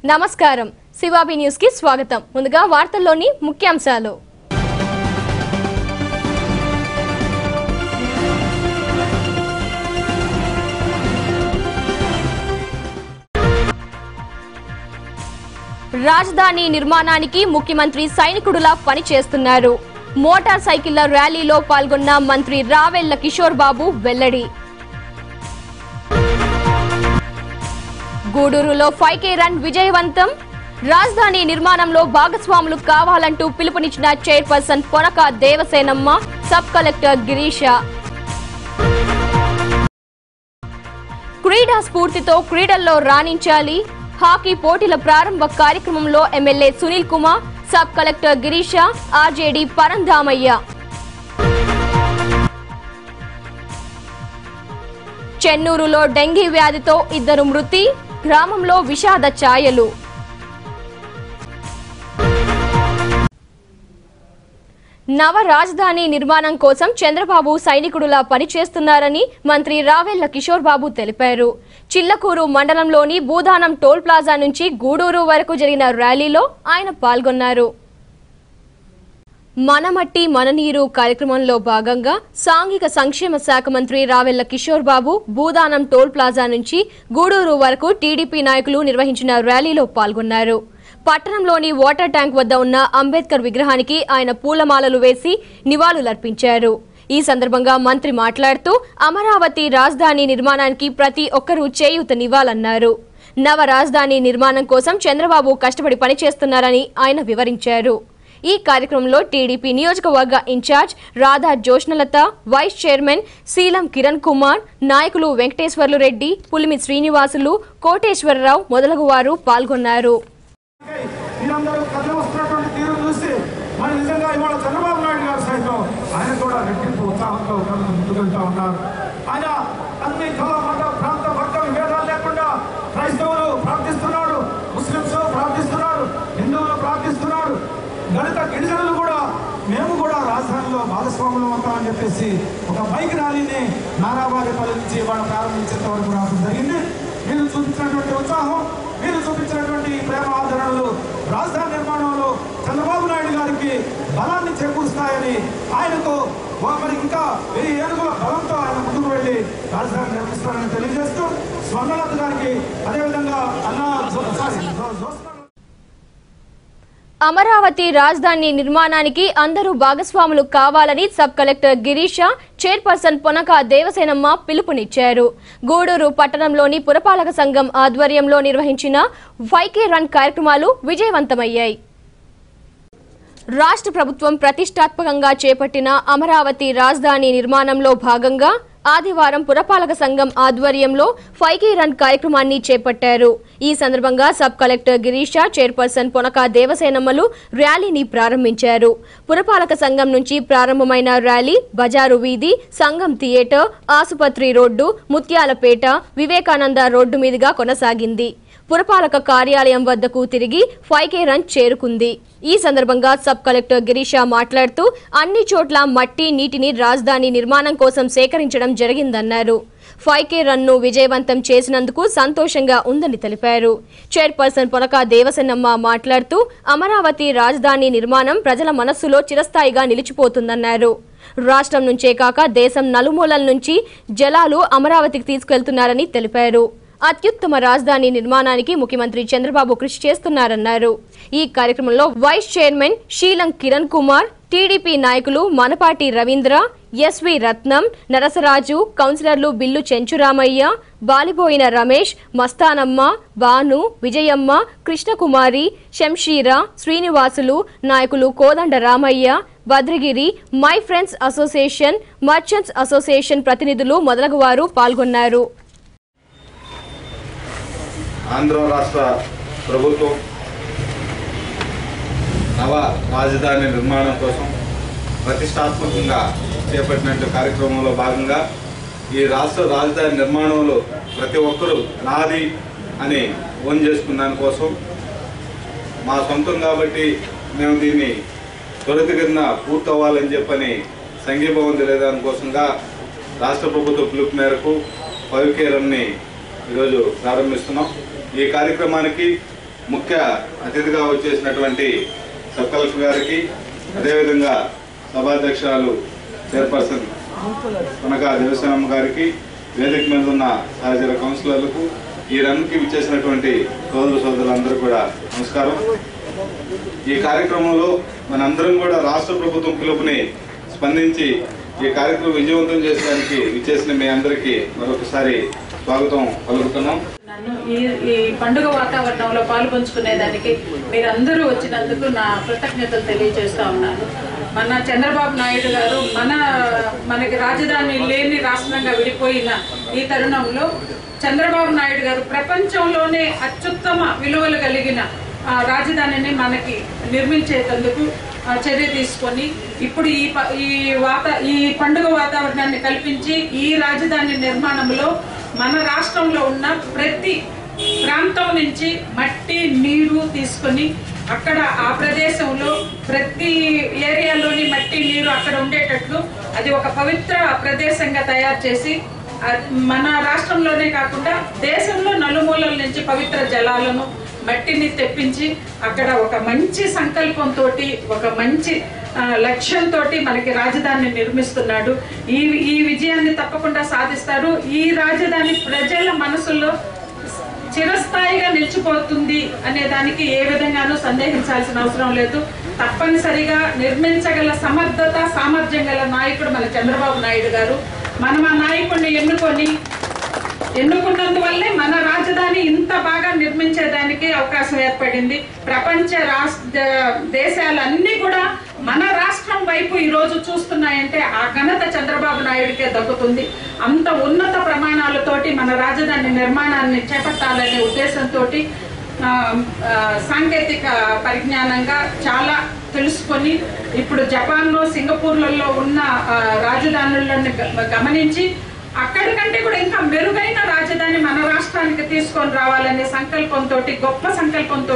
నమస్కారం శివాబి న్యూస్ కి స్వాగతం. ముందుగా వార్తల్లోని ముఖ్యాంశాలు. రాజధాని నిర్మాణానికి ముఖ్యమంత్రి సైనికుడిలా పనిచేస్తున్నారు. మోటార్ సైకిళ్ల ర్యాలీలో పాల్గొన్న మంత్రి రావెళ్ల కిషోర్ బాబు వెల్లడి. గూడూరులో 5K రన్ విజయవంతం. రాజధాని నిర్మాణంలో భాగస్వాములు కావాలంటూ పిలుపునిచ్చిన chairperson Ponaka Devasenamma, sub collector Girisha. క్రీడా స్ఫూర్తితో క్రీడల్లో రాణించాలి. హాకీ పోటీల ప్రారంభ కార్యక్రమంలో MLA Sunil Kumar, sub collector Girisha, RJD Paramdhamaiah. చెన్నూరులో డెంగీ వ్యాధితో 2 మృతి. గ్రామంలో విషాద ఛాయలు. నవ రాజధాని నిర్మాణం కోసం చంద్రబాబు సైనికుడులా పనిచేస్తున్నారని మంత్రి రావెళ్ల కిషోర్ బాబు తెలిపారు. చిల్లకూరు మండలంలోని భూదానం టోల్ ప్లాజా నుంచి గూడూరు వరకు జరిగిన ర్యాలీలో ఆయన పాల్గొన్నారు. మనమట్టి మననీరు కార్యక్రమంలో భాగంగా సాంఘిక సంక్షేమ శాఖ మంత్రి రావెళ్ల కిషోర్ బాబు భూదానం టోల్ ప్లాజా నుంచి గూడూరు వరకు టీడీపీ నాయకులు నిర్వహించిన ర్యాలీలో పాల్గొన్నారు. పట్టణంలోని వాటర్ ట్యాంక్ వద్ద ఉన్న అంబేద్కర్ విగ్రహానికి ఆయన పూలమాలలు వేసి నివాళులర్పించారు. ఈ సందర్భంగా మంత్రి మాట్లాడుతూ అమరావతి రాజధాని నిర్మాణానికి ప్రతి ఒక్కరూ చేయూతనివ్వాలన్నారు. నవ రాజధాని నిర్మాణం కోసం చంద్రబాబు కష్టపడి పనిచేస్తున్నారని ఆయన వివరించారు. ఈ కార్యక్రమంలో టీడీపీ నియోజకవర్గ incharge Radha జోష్నలత, vice chairman Seelam Kiran Kumar, నాయకులు వెంకటేశ్వర్లు రెడ్డి, పులిమి శ్రీనివాసులు, కోటేశ్వరరావు మొదలగు వారు పాల్గొన్నారు. దళిత గిరిజనులు కూడా మేము కూడా రాజధానిలో భాగస్వాములు అవుతామని చెప్పేసి ఒక బైక్ ర్యాలీని నారాబారిపల్లి నుంచి వాళ్ళు ప్రారంభించేంత వరకు రావడం జరిగింది. మీరు చూపించినటువంటి ఉత్సాహం, మీరు చూపించినటువంటి ప్రేమ ఆదరణలు రాజధాని నిర్మాణంలో చంద్రబాబు నాయుడు గారికి బలాన్ని చేకూరుస్తాయని, ఆయనకు మరి ఇంకా 1000 ఏనుగుల బలంతో ఆయన ముందుకు వెళ్ళి రాజధాని నిర్మిస్తారని తెలియజేస్తూ స్వర్ణలత గారికి అదేవిధంగా అమరావతి రాజధాని నిర్మాణానికి అందరూ భాగస్వాములు కావాలని sub collector Girisha, chairperson Ponaka Devasenamma పిలుపునిచ్చారు. గూడూరు పట్టణంలోని పురపాలక సంఘం ఆధ్వర్యంలో నిర్వహించిన 5K రన్ కార్యక్రమాలు విజయవంతమయ్యాయి. రాష్ట్ర ప్రభుత్వం ప్రతిష్టాత్మకంగా చేపట్టిన అమరావతి రాజధాని నిర్మాణంలో భాగంగా ఆదివారం పురపాలక సంఘం ఆధ్వర్యంలో 5K రన్ కార్యక్రమాన్ని చేపట్టారు. ఈ సందర్భంగా sub collector Girisha, chairperson Ponaka దేవసేనమ్మలు ర్యాలీని ప్రారంభించారు. పురపాలక సంఘం నుంచి ప్రారంభమైన ర్యాలీ బజారు వీధి, సంఘం థియేటర్, ఆసుపత్రి రోడ్డు, ముత్యాలపేట, వివేకానంద రోడ్డు మీదుగా కొనసాగింది. పురపాలక కార్యాలయం వద్దకు తిరిగి 5K రన్ చేరుకుంది. ఈ సందర్భంగా సబ్ కలెక్టర్ గిరీష మాట్లాడుతూ అన్ని చోట్ల మట్టి, నీటిని రాజధాని నిర్మాణం కోసం సేకరించడం జరిగిందన్నారు. 5K రన్ ను విజయవంతం చేసినందుకు సంతోషంగా ఉందని తెలిపారు. చైర్పర్సన్ పొనక దేవసేనమ్మ మాట్లాడుతూ అమరావతి రాజధాని నిర్మాణం ప్రజల మనస్సులో చిరస్థాయిగా నిలిచిపోతుందన్నారు. రాష్ట్రం నుంచే కాక దేశం నలుమూలల నుంచి జలాలు అమరావతికి తీసుకెళ్తున్నారని తెలిపారు. అత్యుత్తమ రాజధాని నిర్మాణానికి ముఖ్యమంత్రి చంద్రబాబు కృషి చేస్తున్నారన్నారు. ఈ కార్యక్రమంలో vice chairman Seelam Kiran Kumar, TDP నాయకులు మనపాటి రవీంద్ర, ఎస్వి రత్నం, నరసరాజు, కౌన్సిలర్లు బిల్లు చెంచురామయ్య, బాలిబోయిన రమేష్, మస్తానమ్మ, భాను, విజయమ్మ, కృష్ణకుమారి, శంషీరా, శ్రీనివాసులు, నాయకులు Kodanda Ramaiah, Bhadragiri, my friends association, merchants association ప్రతినిధులు మొదలగు వారు పాల్గొన్నారు. ఆంధ్ర రాష్ట్ర ప్రభుత్వం నవ రాజధాని నిర్మాణం కోసం ప్రతిష్టాత్మకంగా చేపట్టిన కార్యక్రమంలో భాగంగా ఈ రాష్ట్ర రాజధాని నిర్మాణంలో ప్రతి ఒక్కరూ నాది అని ఓన్ చేసుకున్న దానికోసం మా సొంతం కాబట్టి మేము దీన్ని త్వరితగతిన పూర్తవ్వాలని చెప్పని సంఘీభావం తెలియదానికోసంగా రాష్ట్ర ప్రభుత్వ పిలుపు మేరకు 5K రన్ని ఈరోజు ప్రారంభిస్తున్నాం. ఈ కార్యక్రమానికి ముఖ్య అతిథిగా వచ్చేసినటువంటి సబ్ కలెక్టర్ గారికి, అదేవిధంగా సభాధ్యక్షురాలు చైర్పర్సన్ కనకా దేవసేనమ్మ గారికి, వేదిక మీద ఉన్న సహచర కౌన్సిలర్లకు, ఈ రన్కి విచ్చేసినటువంటి సోదరులందరూ కూడా నమస్కారం. ఈ కార్యక్రమంలో మనందరం కూడా రాష్ట్ర ప్రభుత్వం పిలుపుని స్పందించి ఈ కార్యక్రమం విజయవంతం చేసడానికి విచ్చేసిన మీ అందరికీ మరొకసారి స్వాగతం పలుకుతున్నాం. నన్ను ఈ పండుగ వాతావరణంలో పాల్పంచుకునేదానికి మీరందరూ వచ్చినందుకు నా కృతజ్ఞతలు తెలియజేస్తా ఉన్నాను. మన చంద్రబాబు నాయుడు గారు మనకి రాజధాని లేని రాష్ట్రంగా విడిపోయిన ఈ తరుణంలో చంద్రబాబు నాయుడు గారు ప్రపంచంలోనే అత్యుత్తమ విలువలు కలిగిన రాజధానిని మనకి నిర్మించేందుకు చర్య తీసుకొని ఇప్పుడు ఈ పండుగ వాతావరణాన్ని కల్పించి ఈ రాజధాని నిర్మాణంలో మన రాష్ట్రంలో ఉన్న ప్రతి ప్రాంతం నుంచి మట్టి నీరు తీసుకొని అక్కడ ఆ ప్రదేశంలో ప్రతి ఏరియాలోని మట్టి నీరు అక్కడ ఉండేటట్లు అది ఒక పవిత్ర ప్రదేశంగా తయారు చేసి మన రాష్ట్రంలోనే కాకుండా దేశంలో నలుమూలల నుంచి పవిత్ర జలాలను మట్టిని తెప్పించి అక్కడ ఒక మంచి సంకల్పంతో ఒక మంచి లక్ష్యంతో మనకి రాజధానిని నిర్మిస్తున్నాడు. ఈ విజయాన్ని తప్పకుండా సాధిస్తారు. ఈ రాజధాని ప్రజల మనసుల్లో చిరస్థాయిగా నిలిచిపోతుంది అనే దానికి ఏ విధంగానూ సందేహించాల్సిన అవసరం లేదు. తప్పనిసరిగా నిర్మించగల సమర్థత సామర్థ్యం గల నాయకుడు మన చంద్రబాబు నాయుడు గారు. మనం ఆ నాయకుడిని ఎన్నుకున్నందువల్లే మన రాజధాని ఇంత బాగా నిర్మించేదానికి అవకాశం ఏర్పడింది. ప్రపంచ దేశాలన్నీ కూడా మన రాష్ట్రం వైపు ఈరోజు చూస్తున్నాయంటే ఆ ఘనత చంద్రబాబు నాయుడికే దక్కుతుంది. అంత ఉన్నత ప్రమాణాలతోటి మన రాజధాని నిర్మాణాన్ని చేపట్టాలనే ఉద్దేశంతో సాంకేతిక పరిజ్ఞానంగా చాలా తెలుసుకొని ఇప్పుడు జపాన్లో సింగపూర్లలో ఉన్న రాజధానులను గమనించి అక్కడికంటే కూడా ఇంకా మెరుగైన రాజధాని మన రాష్ట్రానికి తీసుకొని రావాలనే సంకల్పంతో గొప్ప సంకల్పంతో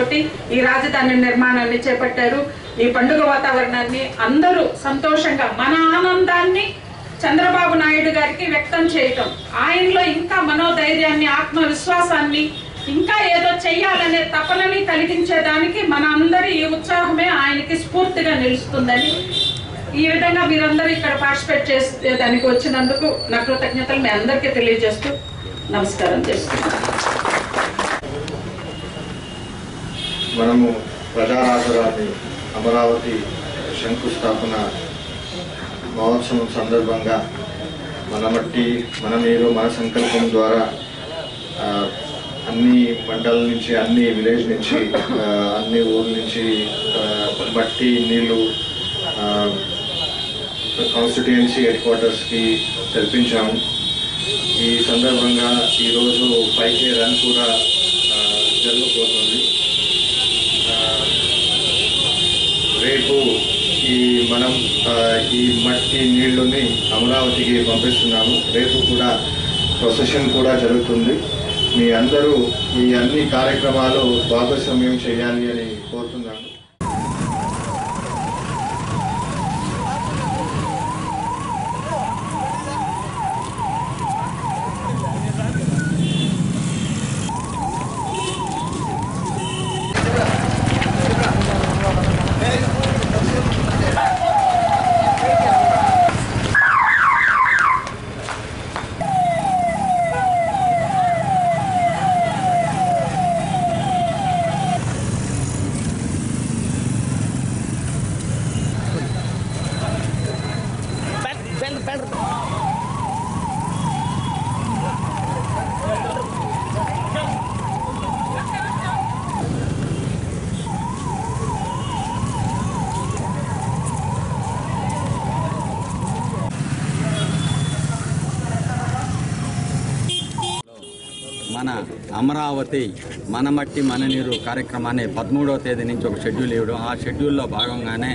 ఈ రాజధాని నిర్మాణాన్ని చేపట్టారు. ఈ పండుగ వాతావరణాన్ని అందరూ సంతోషంగా మన ఆనందాన్ని చంద్రబాబు నాయుడు గారికి వ్యక్తం చేయటం, ఆయనలో ఇంకా మనోధైర్యాన్ని ఆత్మవిశ్వాసాన్ని ఇంకా ఏదో చెయ్యాలనే తపనని కలిగించేదానికి మన అందరి ఈ ఉత్సాహమే ఆయనకి స్ఫూర్తిగా నిలుస్తుందని ఈ విధంగా మీరందరూ ఇక్కడ పార్టిసిపేట్ చేసే దానికి వచ్చినందుకు నా కృతజ్ఞతలు మీ అందరికీ తెలియజేస్తూ నమస్కారం చేస్తున్నాను. మనము ప్రజారాజధాని అమరావతి శంకుస్థాపన మహోత్సవం సందర్భంగా మన మట్టి మన నీరు మన సంకల్పం ద్వారా అన్ని మండలం నుంచి అన్ని విలేజ్ నుంచి అన్ని ఊర్ల నుంచి మట్టి నీళ్లు కాన్స్టిట్యుయెన్సీ హెడ్ క్వార్టర్స్కి తెప్పించాము. ఈ సందర్భంగా ఈరోజు 5K రన్ కూడా జరగబోతుంది. రేపు మనం ఈ మట్టి నీళ్లుని అమరావతికి పంపిస్తున్నాము. రేపు కూడా ప్రొసెషన్ కూడా జరుగుతుంది. మీ అందరూ ఈ అన్ని కార్యక్రమాలు భాగస్వామ్యం చేయాలి అని కోరుతున్నాను. మన అమరావతి మన మట్టి మన నీరు కార్యక్రమాన్ని 13వ తేదీ నుంచి ఒక షెడ్యూల్ ఇవ్వడం, ఆ షెడ్యూల్లో భాగంగానే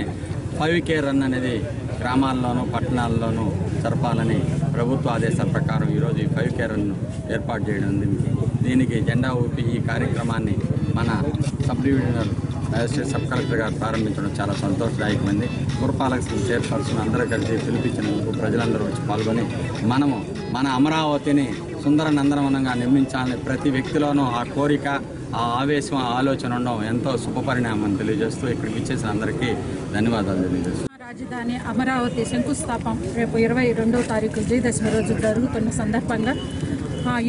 5K రన్ అనేది గ్రామాల్లోనూ పట్టణాల్లోనూ జరపాలని ప్రభుత్వ ఆదేశాల ప్రకారం ఈరోజు ఈ 5K రన్ ఏర్పాటు చేయడం. దీనికి జెండా ఊపి ఈ కార్యక్రమాన్ని మన sub divisional magistrate sub collector గారు ప్రారంభించడం చాలా సంతోషదాయకమైంది. పురపాలక చైర్పర్సన్ అందరూ కలిసి పిలిపించినందుకు ప్రజలందరూ వచ్చి పాల్గొని మనము మన అమరావతిని సుందర నందనవనంగా నిర్మించాలని ప్రతి వ్యక్తిలోనూ ఆ కోరిక, ఆ ఆవేశం, ఆ ఆలోచన ఉండడం ఎంతో శుభపరిణామం తెలియజేస్తూ ఇక్కడికి ఇచ్చేసిన అందరికీ ధన్యవాదాలు తెలియజేస్తున్నాను. రాజధాని అమరావతి శంకుస్థాపన రేపు 22వ తారీఖు విజయదశమి రోజు జరుగుతున్న సందర్భంగా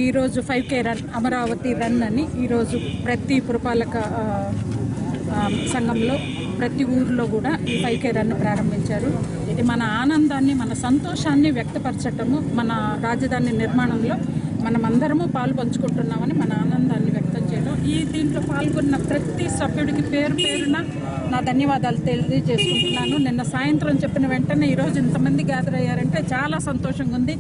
ఈరోజు 5K రన్ అమరావతి రన్ అని ఈరోజు ప్రతి పురపాలక సంఘంలో ప్రతి ఊరిలో కూడా ఈ 5K రన్ ప్రారంభించారు. ఇది మన ఆనందాన్ని, మన సంతోషాన్ని వ్యక్తపరచటము, మన రాజధాని నిర్మాణంలో మనమందరము పాలు పంచుకుంటున్నామని మన ఆనందాన్ని వ్యక్తం చేయడం. దీంట్లో పాల్గొన్న ప్రతి సభ్యుడికి పేరు పేరున నా ధన్యవాదాలు తెలియజేసుకుంటున్నాను. నిన్న సాయంత్రం చెప్పిన వెంటనే ఈరోజు ఇంతమంది గ్యాదర్ అయ్యారంటే చాలా సంతోషంగా ఉంది.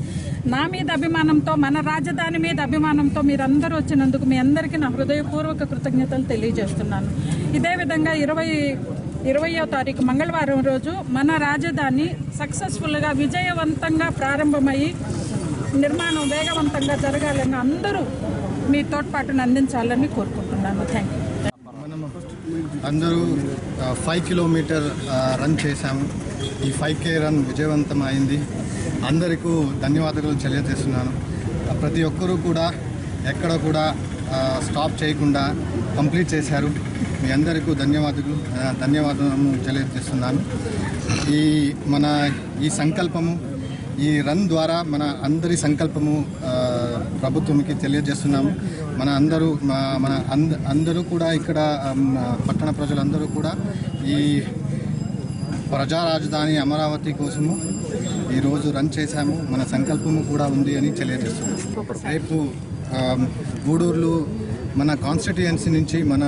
నా మీద అభిమానంతో, మన రాజధాని మీద అభిమానంతో మీరందరూ వచ్చినందుకు మీ అందరికీ నా హృదయపూర్వక కృతజ్ఞతలు తెలియజేస్తున్నాను. ఇదే విధంగా 20వ తారీఖు మంగళవారం రోజు మన రాజధాని సక్సెస్ఫుల్గా విజయవంతంగా ప్రారంభమయ్యి నిర్మాణం వేగవంతంగా జరగాలని అందరూ మీ తోడ్పాటును అందించాలని కోరుకుంటున్నాను. Thank you. అందరూ 5 కిలోమీటర్ రన్ చేశాము. ఈ 5K రన్ విజయవంతం అయింది. అందరికీ ధన్యవాదాలు తెలియజేస్తున్నాను. ప్రతి ఒక్కరూ కూడా ఎక్కడ కూడా స్టాప్ చేయకుండా కంప్లీట్ చేశారు. మీ అందరికీ ధన్యవాదాలు తెలియజేస్తున్నాను. ఈ సంకల్పము, ఈ రన్ ద్వారా మన అందరి సంకల్పము ప్రభుత్వంకి తెలియజేస్తున్నాము. అందరూ కూడా ఇక్కడ పట్టణ ప్రజలందరూ కూడా ఈ ప్రజా రాజధాని అమరావతి కోసము ఈరోజు రన్ చేశాము. మన సంకల్పము కూడా ఉంది అని తెలియజేస్తున్నాము. రేపు గూడూరులో మన కాన్స్టిట్యుయెన్సీ నుంచి మన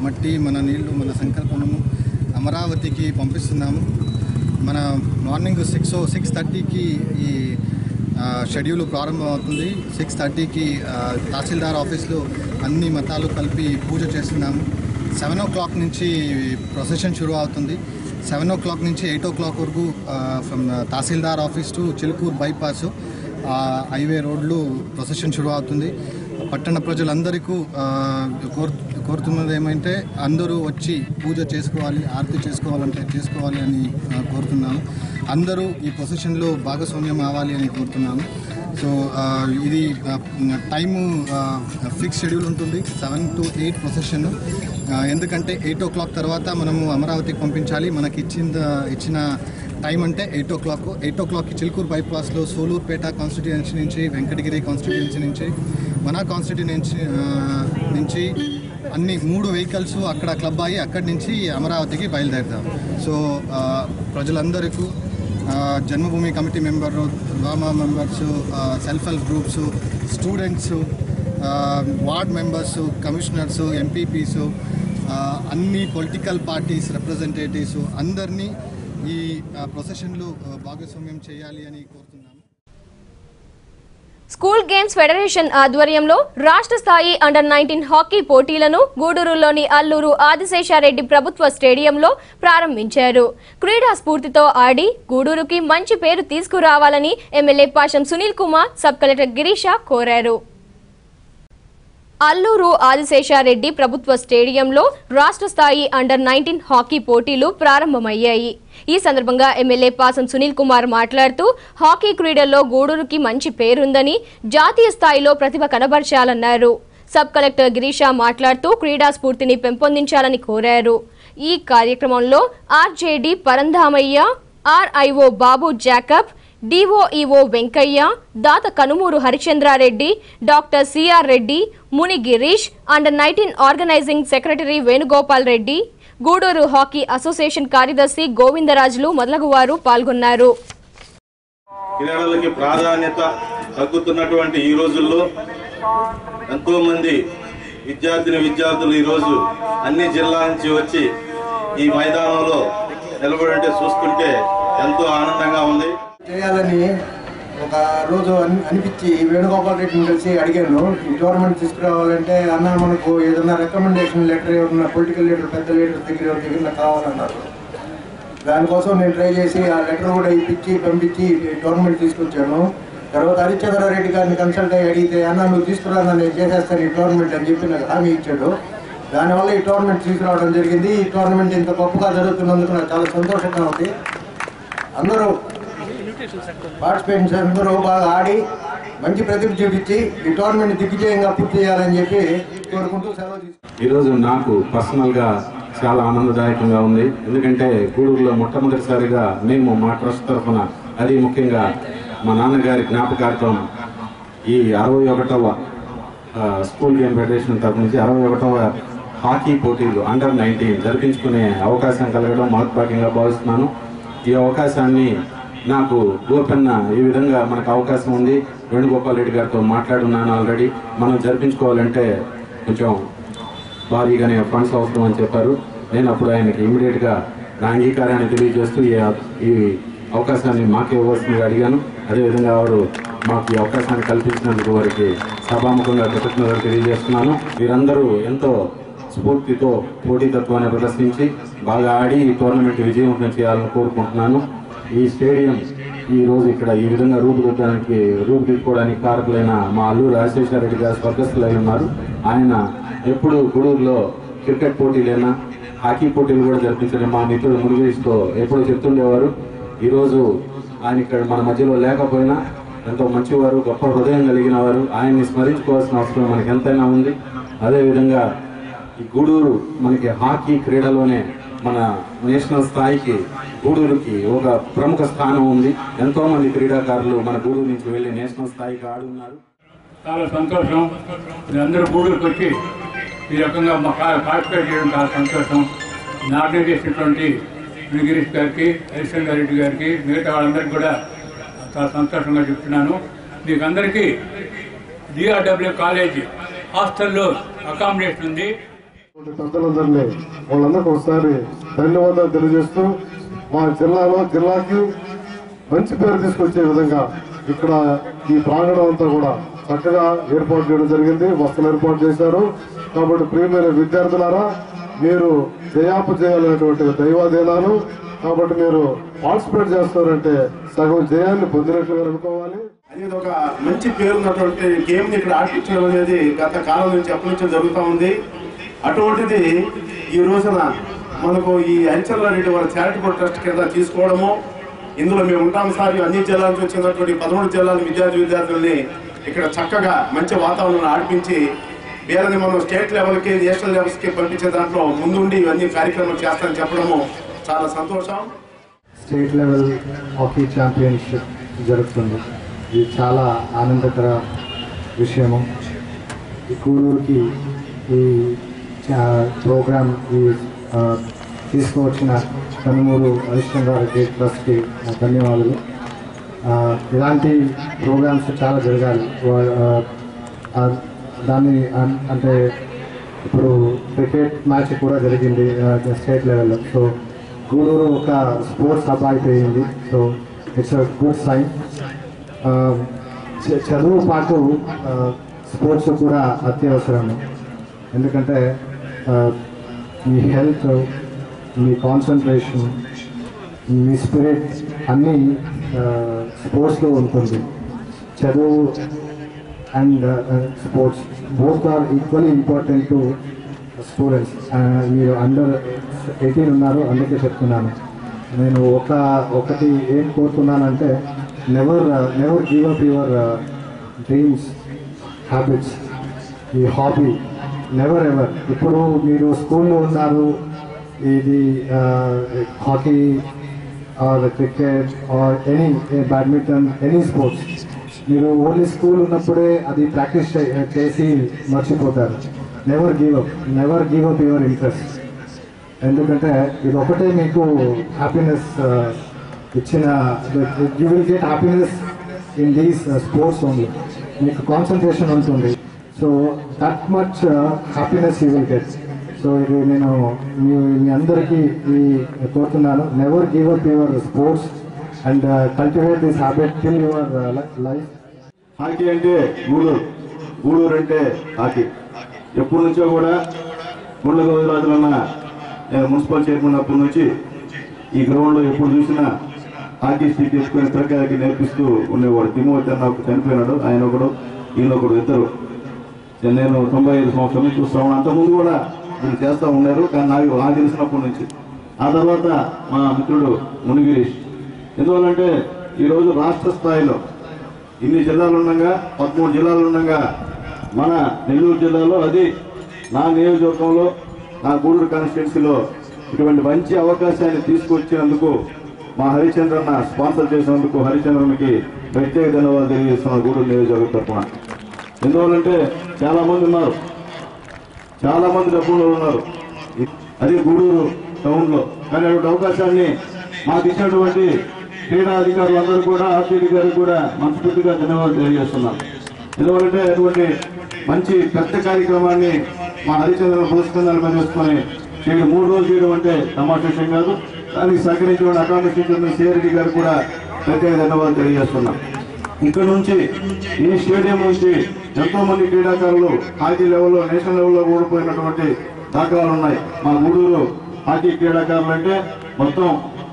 మట్టి, మన నీళ్లు, మన సంకల్పము అమరావతికి పంపిస్తున్నాము. మన మార్నింగ్ 6:30కి ఈ షెడ్యూల్ ప్రారంభమవుతుంది. 6:30కి తహసీల్దార్ ఆఫీస్లో అన్ని మతాలు కలిపి పూజ చేస్తున్నాము. 7 o'clock నుంచి ప్రొసెషన్ షురూ అవుతుంది. 7 o'clock నుంచి 8 o'clock వరకు from tahsildar office to Chilukur bypass highway రోడ్లు ప్రొసెషన్ షురూ అవుతుంది. పట్టణ ప్రజలందరికీ కోరుతున్నది ఏమంటే అందరూ వచ్చి పూజ చేసుకోవాలి, ఆరతి చేసుకోవాలి అని కోరుతున్నాను. అందరూ ఈ ప్రొసెషన్లో భాగస్వామ్యం అవ్వాలి అని కోరుతున్నాను. సో ఇది టైము ఫిక్స్ షెడ్యూల్ ఉంటుంది, 7 to 8 ప్రొసెషన్. ఎందుకంటే 8 o'clock తర్వాత మనము అమరావతికి పంపించాలి. మనకి ఇచ్చిన టైం అంటే 8 o'clock. 8 o'clockకి చిలుకూరు బైపాస్లో సోలూరుపేట కాన్స్టిట్యుయెన్సీ నుంచి, వెంకటగిరి కాన్స్టిట్యుయెన్సీ నుంచి, మన కాన్స్టిట్యుయెన్సీ నుంచి అన్ని 3 వెహికల్స్ అక్కడ క్లబ్ అయ్యి అక్కడి నుంచి అమరావతికి బయలుదేరుతాం. సో ప్రజలందరికీ, జన్మభూమి కమిటీ మెంబరు, వామా members, self help groups, students, ward members, commissioners, MPPs, అన్ని పొలిటికల్ పార్టీస్ రిప్రజెంటేటివ్స్ అందరినీ ఈ ప్రొసెషన్లో భాగస్వామ్యం చేయాలి అని కోరుతున్నాను. స్కూల్ గేమ్స్ ఫెడరేషన్ ఆధ్వర్యంలో రాష్ట్ర స్థాయి అండర్-19 హాకీ పోటీలను గూడూరులోని అల్లూరు ఆదిశేషారెడ్డి ప్రభుత్వ స్టేడియంలో ప్రారంభించారు. క్రీడా స్ఫూర్తితో ఆడి గూడూరుకి మంచి పేరు తీసుకురావాలని MLA Pasham Sunil Kumar, sub collector Girisha కోరారు. అల్లూరు ఆదిశేషారెడ్డి ప్రభుత్వ స్టేడియంలో రాష్ట్ర స్థాయి అండర్-19 హాకీ పోటీలు ప్రారంభమయ్యాయి. ఈ సందర్భంగా ఎమ్మెల్యే పాసం సునీల్ కుమార్ మాట్లాడుతూ హాకీ క్రీడల్లో గూడూరుకి మంచి పేరుందని, జాతీయ స్థాయిలో ప్రతిభ కనబర్చాలన్నారు. సబ్ కలెక్టర్ గిరీష మాట్లాడుతూ క్రీడా స్ఫూర్తిని పెంపొందించాలని కోరారు. ఈ కార్యక్రమంలో RJD Parandhamaiah, RIO Babu Jacob, DYEO Venkaiah, దాత Kanumuru Harichandra Reddy, doctor CR Reddy, Muni Girish, under organizing secretary Venugopal Reddy, Gudur hockey association కార్యదర్శి గోవిందరాజులు మొదలగువారు పాల్గొన్నారు. క్రీడలకి ప్రాధాన్యత తగ్గుతున్నటువంటి ఈ రోజుల్లో ఎంతో మంది విద్యార్థులు ఈరోజు అన్ని జిల్లాల నుంచి వచ్చి ఈ మైదానంలో నిలబడి చూస్తుంటే ఎంతో ఆనందంగా ఉంది. చేయాలని ఒక రోజు అనిపించి వేణుగోపాల్ రెడ్డిని కలిసి అడిగాను. ఈ గవర్నమెంట్ తీసుకురావాలంటే అన్న మనకు ఏదైనా రికమెండేషన్ లెటర్ ఏమన్నా పొలిటికల్ లీడర్, పెద్ద లీడర్ దగ్గర కావాలన్నారు. దానికోసం నేను ట్రై చేసి ఆ లెటర్ కూడా ఇప్పించి పంపించి గవర్నమెంట్ తీసుకొచ్చాను. తర్వాత హరిచంద్రారెడ్డి గారిని కన్సల్ట్ అయ్యి అడిగితే అన్న నువ్వు తీసుకురాను, నేను చేసేస్తాను ఈ టోర్నమెంట్ అని చెప్పి నాకు హామీ ఇచ్చాడు. దానివల్ల ఈ టోర్నమెంట్ తీసుకురావడం జరిగింది. ఈ టోర్నమెంట్ ఇంత గొప్పగా జరుగుతున్నందుకు నాకు చాలా సంతోషంగా ఉంది. అందరూ పార్టిసిపేషన్స్ అందరూ బాగా ఆడి మంచి ప్రతిభ చూపించి ఈ టోర్నమెంట్ దిగ్విజయంగా పూర్తి చేయాలని చెప్పి కోరుకుంటూ సెలవు తీసుకుంటాం. ఈరోజు నాకు పర్సనల్గా చాలా ఆనందదాయకంగా ఉంది. ఎందుకంటే గూడూరులో మొట్టమొదటిసారిగా మేము మా ట్రస్ట్ తరఫున, అది ముఖ్యంగా మా నాన్నగారి జ్ఞాపకార్థం ఈ 61వ స్కూల్ గేమ్ ఫెడరేషన్ తరఫు నుంచి 61వ హాకీ పోటీలు అండర్ 19 జరిపించుకునే అవకాశం కలగడం మహత్భాగ్యంగా భావిస్తున్నాను. ఈ అవకాశాన్ని నాకు ఓపెన్ ఈ విధంగా మనకు అవకాశం ఉంది. వేణుగోపాల్ రెడ్డి గారితో మాట్లాడున్నాను ఆల్రెడీ. మనం జరిపించుకోవాలంటే కొంచెం భారీగానే ఫండ్స్ అవసరం అని చెప్పారు. నేను అప్పుడు ఆయనకి ఇమీడియట్గా నా అంగీకారాన్ని తెలియజేస్తూ ఈ అవకాశాన్ని మాకే ఇవ్వాల్సిందిగా అడిగాను. అదేవిధంగా వారు మాకు ఈ అవకాశాన్ని కల్పించినందుకు వారికి సభాముఖంగా కృతజ్ఞతలు తెలియజేస్తున్నాను. వీరందరూ ఎంతో స్ఫూర్తితో పోటీతత్వాన్ని ప్రదర్శించి బాగా ఆడి ఈ టోర్నమెంట్ విజయవంతం చేయాలని కోరుకుంటున్నాను. ఈ స్టేడియం ఈ రోజు ఇక్కడ ఈ విధంగా రూపుదిద్దుకోవడానికి కారకులైన మా అల్లూరు రాజశేఖర గారు స్వర్గస్థులై ఉన్నారు. ఆయన ఎప్పుడు గూడూరులో క్రికెట్ పోటీలైనా హాకీ పోటీలు కూడా జరిపించడం మా మిత్రుడు మునిగిరితో ఎప్పుడు చెప్తుండేవారు. ఈరోజు ఆయన ఇక్కడ మన మధ్యలో లేకపోయినా ఎంతో మంచివారు, గొప్ప హృదయం కలిగిన వారు. ఆయన్ని స్మరించుకోవాల్సిన అవసరం మనకి ఎంతైనా ఉంది. అదేవిధంగా ఈ గూడూరు మనకి హాకీ క్రీడలోనే మన నేషనల్ స్థాయికి గూడూరుకి ఒక ప్రముఖ స్థానం ఉంది. ఎంతో మంది క్రీడాకారులు మన గూడూరు నుంచి వెళ్ళి నేషనల్ స్థాయికి ఆడున్నారు. చాలా సంతోషం. మీరందరూ గూడూరుకి వచ్చి ఈ రకంగా మా పార్టిసిపేట్ చేయడం చాలా సంతోషం. ఆర్గనైజ్ చేసినటువంటి గిరీష్ గారికి, హరిశ్చంద్ర రెడ్డి గారికి, మిగతా వాళ్ళందరికీ కూడా చాలా సంతోషంగా చెప్తున్నాను. మీకు అందరికీ డిఆర్డబ్ల్యూ కాలేజ్ హాస్టల్లో అకామిడేషన్ ఉంది. పెద్దలందరినీ వాళ్ళందరికీ ఒకసారి ధన్యవాదాలు తెలియజేస్తూ మా జిల్లాకి మంచి పేరు తీసుకొచ్చే విధంగా ఇక్కడ ఈ ప్రాంగణం అంతా కూడా చక్కగా ఏర్పాటు చేయడం జరిగింది. వసతులు ఏర్పాటు చేశారు. కాబట్టి ప్రియమైన విద్యార్థులారా, మీరు జయాపజయాలనేటువంటి దైవాధీనాలు. కాబట్టి మీరు పార్టిసిపేట్ చేస్తారంటే సగం జయాన్ని పొందినట్లుగా అనుకోవాలి. అనేది ఒక మంచి పేరున్నటువంటి గేమ్ని ఇక్కడ ఆడిపించడం అనేది గత కాలం నుంచి ఎప్పటి నుంచో జరుగుతూ ఉంది. అటువంటిది ఈ రోజున మనకు ఈ హరిచంద్రారెడ్డి వారి చారిటబుల్ ట్రస్ట్ కింద తీసుకోవడము, ఇందులో మేము ఉంటాం సార్. అన్ని జిల్లాల నుంచి వచ్చినటువంటి 13 జిల్లాల విద్యార్థుల్ని ఇక్కడ చక్కగా మంచి వాతావరణం ఆడిపించి వీళ్ళని మనం స్టేట్ లెవెల్కి, నేషనల్ లెవెల్స్కి పంపించే దాంట్లో ముందుండి ఇవన్నీ కార్యక్రమాలు చేస్తానని చెప్పడము చాలా సంతోషం. స్టేట్ లెవెల్ హాకీ ఛాంపియన్షిప్ జరుగుతుంది. ఇది చాలా ఆనందకర విషయము. ఈ గూడూరుకి ఈ ప్రోగ్రామ్ తీసుకువచ్చిన కనుమూరు హరిశ్చంద్రారెడ్డి ట్రస్ట్కి ధన్యవాదాలు. ఇలాంటి ప్రోగ్రామ్స్ చాలా జరగాలి. దాన్ని అంటే ఇప్పుడు క్రికెట్ మ్యాచ్ కూడా జరిగింది స్టేట్ లెవెల్లో. సో గూడూరు ఒక స్పోర్ట్స్ హబ్ అయిపోయింది. So it's a good sign. చదువు పాటు స్పోర్ట్స్ కూడా అత్యవసరం. ఎందుకంటే మీ హెల్త్, మీ కాన్సన్ట్రేషన్, మీ స్పిరిట్ అన్నీ స్పోర్ట్స్లో ఉంటుంది. చదువు and sports both are equally important to students. మీరు అండర్ 18 ఉన్నారు, అందుకే చెప్తున్నాను. నేను ఒకటి ఏం కోరుతున్నానంటే never give up your dreams, habits, ఈ హాబీ నెవర్ ఎవర్. ఇప్పుడు మీరు స్కూల్లో ఉన్నారు, ఇది hockey or cricket or any badminton, any sports, మీరు ఓన్లీ స్కూల్ ఉన్నప్పుడే అది ప్రాక్టీస్ చేసి మర్చిపోతారు. Never give up your interest. ఎందుకంటే ఇది ఒకటే మీకు హ్యాపీనెస్ ఇచ్చిన, you will get happiness in these sports only. మీకు కాన్సన్ట్రేషన్ ఉంటుంది. So that much happiness you will get. So ఇది నేను మీ అందరికీ కోరుతున్నాను. Never give up your sports and cultivate this habit till your life. Hockey అంటే గూడూరు అంటే hockey. ఎప్పటి నుంచో కూడా గుండ్లగోవిరాజులన్న నేను మున్సిపల్ చైర్మన్ అప్పటి నుంచి ఈ గ్రౌండ్లో ఎప్పుడు చూసినా హాకీ స్టిక్ తీసుకొని పిల్లకాయలకి నేర్పిస్తూ ఉండేవాడు. తిమ్మోతి అన్న చనిపోయినాడు, ఆయన ఒకడు, ఈయన ఒకడు, ఇద్దరు. నేను 95 సంవత్సరం నుంచి చూస్తా ఉన్నాను. అంతకుముందు కూడా వీళ్ళు చేస్తూ ఉన్నారు, కానీ నాకు తెలిసినప్పటి నుంచి. ఆ తర్వాత మా మిత్రుడు మునిగిరీష్. ఎందువల్లంటే ఈరోజు రాష్ట్ర స్థాయిలో ఇన్ని జిల్లాలు ఉండగా 13 జిల్లాలు ఉండగా మన నెల్లూరు జిల్లాలో అది నా నియోజకవర్గంలో నా గూడూరు కాన్స్టిట్యున్సీలో ఇటువంటి మంచి అవకాశాన్ని తీసుకొచ్చినందుకు మా హరిచంద్రన్న స్పాన్సర్ చేసినందుకు హరిచంద్రన్కి ప్రత్యేక ధన్యవాదాలు తెలియజేస్తున్నాను గూడూరు నియోజకవర్గం తరఫున. ఎందువల్లంటే చాలామంది ఉన్నారు, చాలామంది డబ్బులు ఉన్నారు అది గూడూరు టౌన్లో. కానీ అటువంటి అవకాశాన్ని మాకు ఇచ్చినటువంటి క్రీడా అధికారులు అందరూ కూడా ఆర్టీడీ గారికి కూడా మనస్ఫూర్తిగా ధన్యవాదాలు తెలియజేస్తున్నాం. ఎందువల్లంటే అటువంటి మంచి పెద్ద కార్యక్రమాన్ని మా హరిచంద్ర పురస్కారాలు పనిచేసుకొని 3 రోజులు చేయడం అంటే తమాషా విషయం కాదు. దానికి సహకరించిన అకాడమిక్ టీచర్ సిఆర్డి గారు కూడా ప్రత్యేక ధన్యవాదాలు తెలియజేస్తున్నాం. ఇక్కడ నుంచి ఈ స్టేడియం నుంచి ఎంతో మంది క్రీడాకారులు హాకీ లెవెల్లో నేషనల్ లెవెల్లో ఓడిపోయినటువంటి దాఖలాలు ఉన్నాయి. మా గూడూరు హాకీ క్రీడాకారులు అంటే మొత్తం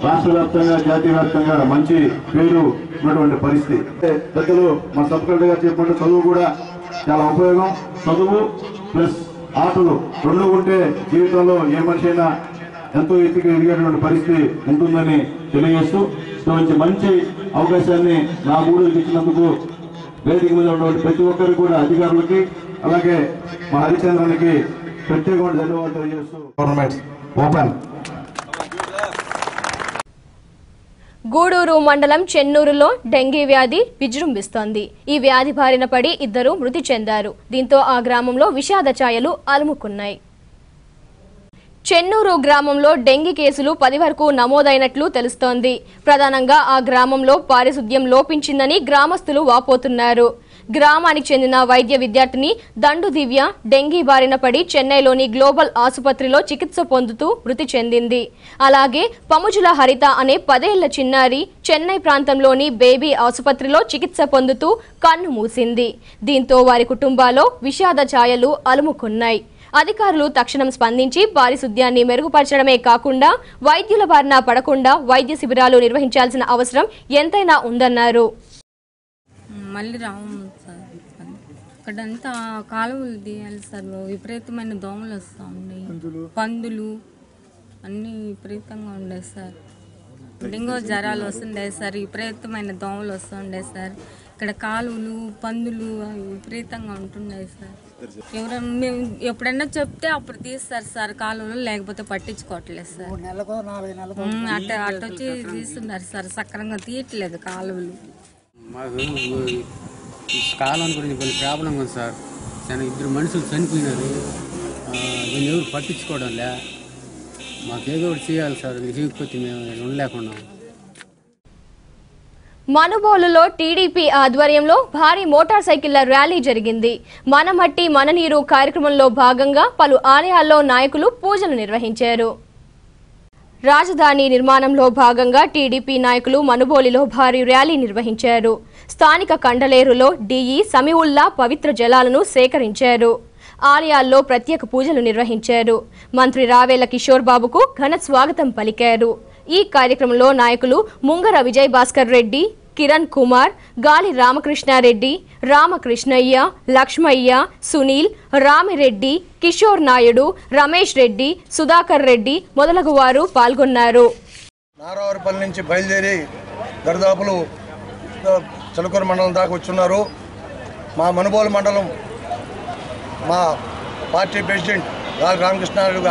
రాష్ట్ర వ్యాప్తంగా జాతీయ వ్యాప్తంగా మంచి పేరు ఉన్నటువంటి పరిస్థితి. పెద్దలు మా సబ్ కలెక్టర్ గారు చెప్పినట్టు చదువు కూడా చాలా ఉపయోగం. చదువు ప్లస్ ఆటలు రెండు ఉంటే జీవితంలో ఏ మనిషి అయినా ఎంతో ఎత్తుకు ఎదిగేటువంటి పరిస్థితి ఉంటుందని తెలియజేస్తూ మంచి అవకాశాన్ని నా గూడూరుకి ఇచ్చినందుకు వేదిక మీద ఉన్నటువంటి ప్రతి ఒక్కరికి కూడా అధికారులకి అలాగే మా హరిచంద్రన్కి ప్రత్యేకమైన ధన్యవాదాలు తెలియజేస్తూ గవర్నమెంట్ ఓపెన్. గూడూరు మండలం చెన్నూరులో డెంగీ వ్యాధి విజృంభిస్తోంది. ఈ వ్యాధి బారిన పడి 2 మృతి చెందారు. దీంతో ఆ గ్రామంలో విషాద ఛాయలు అలుముకున్నాయి. చెన్నూరు గ్రామంలో డెంగీ కేసులు 10 వరకు నమోదైనట్లు తెలుస్తోంది. ప్రధానంగా ఆ గ్రామంలో పారిశుద్ధ్యం లోపించిందని గ్రామస్తులు వాపోతున్నారు. గ్రామానికి చెందిన వైద్య విద్యార్థిని దండు దివ్య డెంగీ బారిన పడి చెన్నైలోని గ్లోబల్ ఆసుపత్రిలో చికిత్స పొందుతూ మృతి చెందింది. అలాగే పముజుల హరిత అనే 10 ఏళ్ల చిన్నారి చెన్నై ప్రాంతంలోని బేబీ ఆసుపత్రిలో చికిత్స పొందుతూ కన్ను మూసింది. దీంతో వారి కుటుంబాల్లో విషాద ఛాయలు అలుముకున్నాయి. అధికారులు తక్షణం స్పందించి పారిశుద్ధ్యాన్ని మెరుగుపరచడమే కాకుండా వైద్యుల బారిన పడకుండా వైద్య శిబిరాలు నిర్వహించాల్సిన అవసరం ఎంతైనా ఉందన్నారు. మళ్ళీ రాము సార్, ఇక్కడంతా కాలువలు తీయాలి సార్. విపరీతమైన దోమలు వస్తూ ఉన్నాయి, పందులు అన్నీ విపరీతంగా ఉండే సార్. డెంగూ జ్వరాలు వస్తుండే సార్, విపరీతమైన దోమలు వస్తుండే సార్. ఇక్కడ కాలువలు పందులు విపరీతంగా ఉంటుండే సార్. ఎవరైనా మేము ఎప్పుడైనా చెప్తే అప్పుడు తీస్తారు సార్ కాలువలు, లేకపోతే పట్టించుకోవట్లేదు సార్. అట్ట వచ్చి తీస్తున్నారు సార్, సక్రంగా తీయట్లేదు కాలువలు. మాకు కాలం గురించి కొన్ని ప్రాబ్లం ఉంది సార్. 2 మనుషులు చనిపోయినారు, దీన్ని ఎవరు పట్టించుకోవడం లే. మాకేదో ఒకటి చేయాలి సార్, చేయకపోతే మేము ఉండలేకున్నాం. మనుబోలులో టీడీపీ ఆధ్వర్యంలో భారీ మోటార్ సైకిళ్ల ర్యాలీ జరిగింది. మన మట్టి మన నీరు కార్యక్రమంలో భాగంగా పలు ఆలయాల్లో నాయకులు పూజలు నిర్వహించారు. రాజధాని నిర్మాణంలో భాగంగా టీడీపీ నాయకులు మనుబోలులో భారీ ర్యాలీ నిర్వహించారు. స్థానిక కండలేరులో డీఈ సమీవుల్లా పవిత్ర జలాలను సేకరించారు. ఆలయాల్లో ప్రత్యేక పూజలు నిర్వహించారు. మంత్రి రావేల కిషోర్ బాబుకు ఘన స్వాగతం పలికారు. ఈ కార్యక్రమంలో నాయకులు ముంగర విజయ్ భాస్కర్ రెడ్డి, కిరణ్ కుమార్, గాలి రామకృష్ణారెడ్డి, రామకృష్ణయ్య, లక్ష్మయ్య, సునీల్, రామిరెడ్డి, కిషోర్ నాయుడు, రమేష్ రెడ్డి, సుధాకర్ రెడ్డి మొదలగు వారు పాల్గొన్నారు. నారావారిపల్లి నుంచి బయలుదేరి దరిదాపులు చలకూరు మండలం దాకా వచ్చున్నారు. మా మనుబోలు మండలం మా పార్టీ ప్రెసిడెంట్ గాలి రామకృష్ణారెడ్డి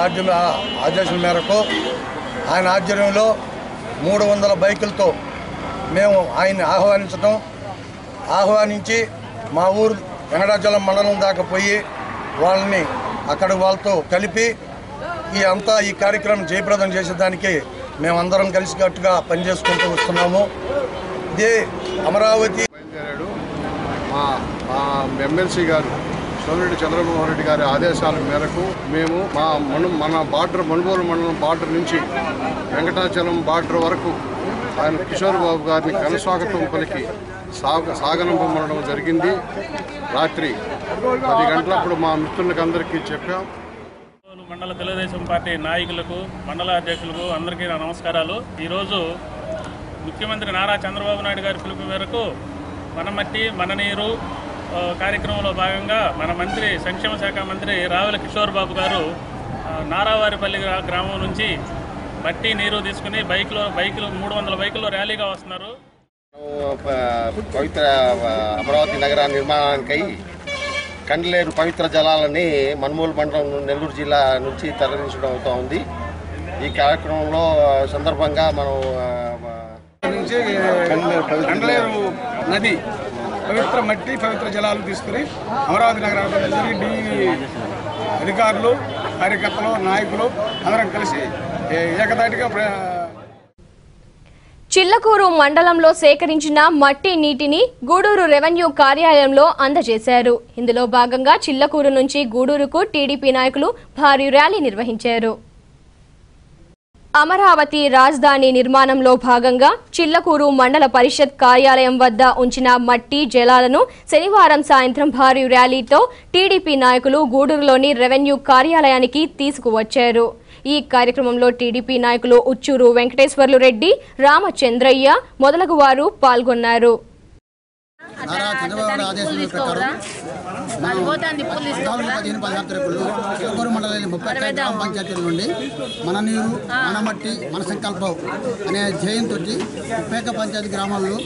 ఆదేశం మేరకు ఆయన ఆధ్వర్యంలో 300 బైకులతో మేము ఆయన్ని ఆహ్వానించి మా ఊరు వెంకటాచలం మండలం దాకా పోయి వాళ్ళతో కలిపి ఈ కార్యక్రమం జయప్రదం చేసేదానికి మేమందరం కలిసికట్టుగా పనిచేసుకుంటూ వస్తున్నాము. ఇదే అమరావతి బయలుదేరాడు. మా ఎమ్మెల్సీ గారు సోమిరెడ్డి చంద్రమోహన్ రెడ్డి గారి ఆదేశాల మేరకు మేము మన మనుబోలు మండలం బార్డర్ నుంచి వెంకటాచలం బార్డర్ వరకు ఆయన కిషోర్ బాబు గారిని ఘనస్వాగతం పలికి సాగనంపడం జరిగింది. రాత్రి 10 గంటలప్పుడు మా మిత్రులకు అందరికీ చెప్పాం. మండల తెలుగుదేశం పార్టీ నాయకులకు, మండల అధ్యక్షులకు అందరికీ నా నమస్కారాలు. ఈరోజు ముఖ్యమంత్రి నారా చంద్రబాబు నాయుడు గారి పిలుపు మేరకు మన మట్టి మన నీరు కార్యక్రమంలో భాగంగా మన మంత్రి సంక్షేమ శాఖ మంత్రి రావుల కిషోర్ బాబు గారు నారావారిపల్లి గ్రామం నుంచి మట్టి నీరు తీసుకుని బైకులు 300 బైకుల్లో ర్యాలీగా వస్తున్నారు. పవిత్ర అమరావతి నగర నిర్మాణానికై కండ్లేరు పవిత్ర జలాలని మనుమూలు మండలం నెల్లూరు జిల్లా నుంచి తరలించడం అవుతూ ఉంది. ఈ కార్యక్రమంలో సందర్భంగా మనం కండ్లేరు నది పవిత్ర మట్టి పవిత్ర జలాలు తీసుకుని అమరావతి నగరానికి అధికారులు కార్యకర్తలు నాయకులు అందరం కలిసి ఏకదాటిగా చిల్లకూరు మండలంలో సేకరించిన మట్టి నీటిని గూడూరు రెవెన్యూ కార్యాలయంలో అందజేశారు. ఇందులో భాగంగా చిల్లకూరు నుంచి గూడూరుకు టీడీపీ నాయకులు భారీ ర్యాలీ నిర్వహించారు. అమరావతి రాజధాని నిర్మాణంలో భాగంగా చిల్లకూరు మండల పరిషత్ కార్యాలయం వద్ద ఉంచిన మట్టి జలాలను శనివారం సాయంత్రం భారీ ర్యాలీతో టీడీపీ నాయకులు గూడూరులోని రెవెన్యూ కార్యాలయానికి తీసుకువచ్చారు. ఈ కార్యక్రమంలో టీడీపీ నాయకులు ఉచ్చూరు వెంకటేశ్వర్లు రెడ్డి, రామచంద్రయ్య మొదలగు వారు పాల్గొన్నారు. నారా చంద్రబాబు ఆదేశాల ప్రకారం 15 చిల్లకూరు మండలంలోని 30 గ్రామ పంచాయతీల నుండి మన నీరు మన మట్టి మన సంకల్పం అనే ధ్యేయంతో 30 పంచాయతీ గ్రామాల్లో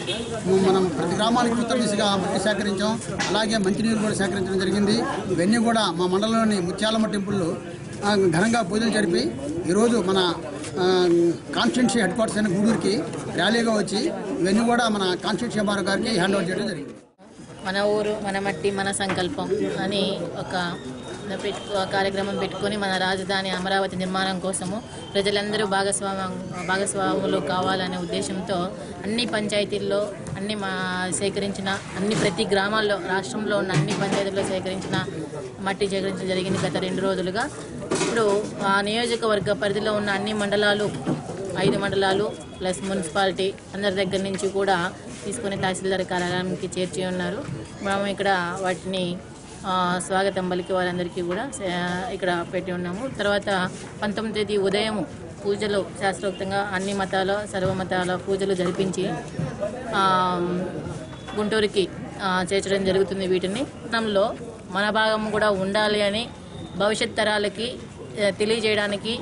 మనం ప్రతి గ్రామానికి ఉత్తర దిశగా మట్టి సేకరించాం. అలాగే మంచినీరు కూడా సేకరించడం జరిగింది. ఇవన్నీ కూడా మా మండలంలోని ముత్యాలమ్మ టెంపుల్లో ఘనంగా పూజలు జరిపి ఈరోజు మన కాన్స్టిట్యున్సీ హెడ్ క్వార్టర్స్ అయిన గూడూరుకి ర్యాలీగా వచ్చి ఇవన్నీ కూడా మన కాన్స్టిట్యున్సీ ఎంఆర్ఓ గారికి హ్యాండ్ ఓవర్ చేయడం జరిగింది. మన ఊరు మన మట్టి మన సంకల్పం అని ఒక కార్యక్రమం పెట్టుకొని మన రాజధాని అమరావతి నిర్మాణం కోసము ప్రజలందరూ భాగస్వాములు కావాలనే ఉద్దేశంతో అన్ని పంచాయతీల్లో సేకరించిన ప్రతి గ్రామాల్లో రాష్ట్రంలో ఉన్న అన్ని పంచాయతీల్లో సేకరించిన మట్టి సేకరించడం జరిగింది గత 2 రోజులుగా. ఇప్పుడు ఆ నియోజకవర్గ పరిధిలో ఉన్న అన్ని మండలాలు 5 మండలాలు ప్లస్ మున్సిపాలిటీ అందరి దగ్గర నుంచి కూడా తీసుకొని తహసీల్దార్ కార్యాలయానికి చేర్చి ఉన్నారు. మనం ఇక్కడ వాటిని స్వాగతం పలికి వారందరికీ కూడా ఇక్కడ పెట్టి ఉన్నాము. తర్వాత 19వ తేదీ ఉదయం పూజలు శాస్త్రోక్తంగా అన్ని మతాల సర్వమతాల పూజలు జరిపించి గుంటూరుకి చేర్చడం జరుగుతుంది. వీటిని మనలో మన భాగం కూడా ఉండాలి అని భవిష్యత్ తరాలకి తెలియజేయడానికి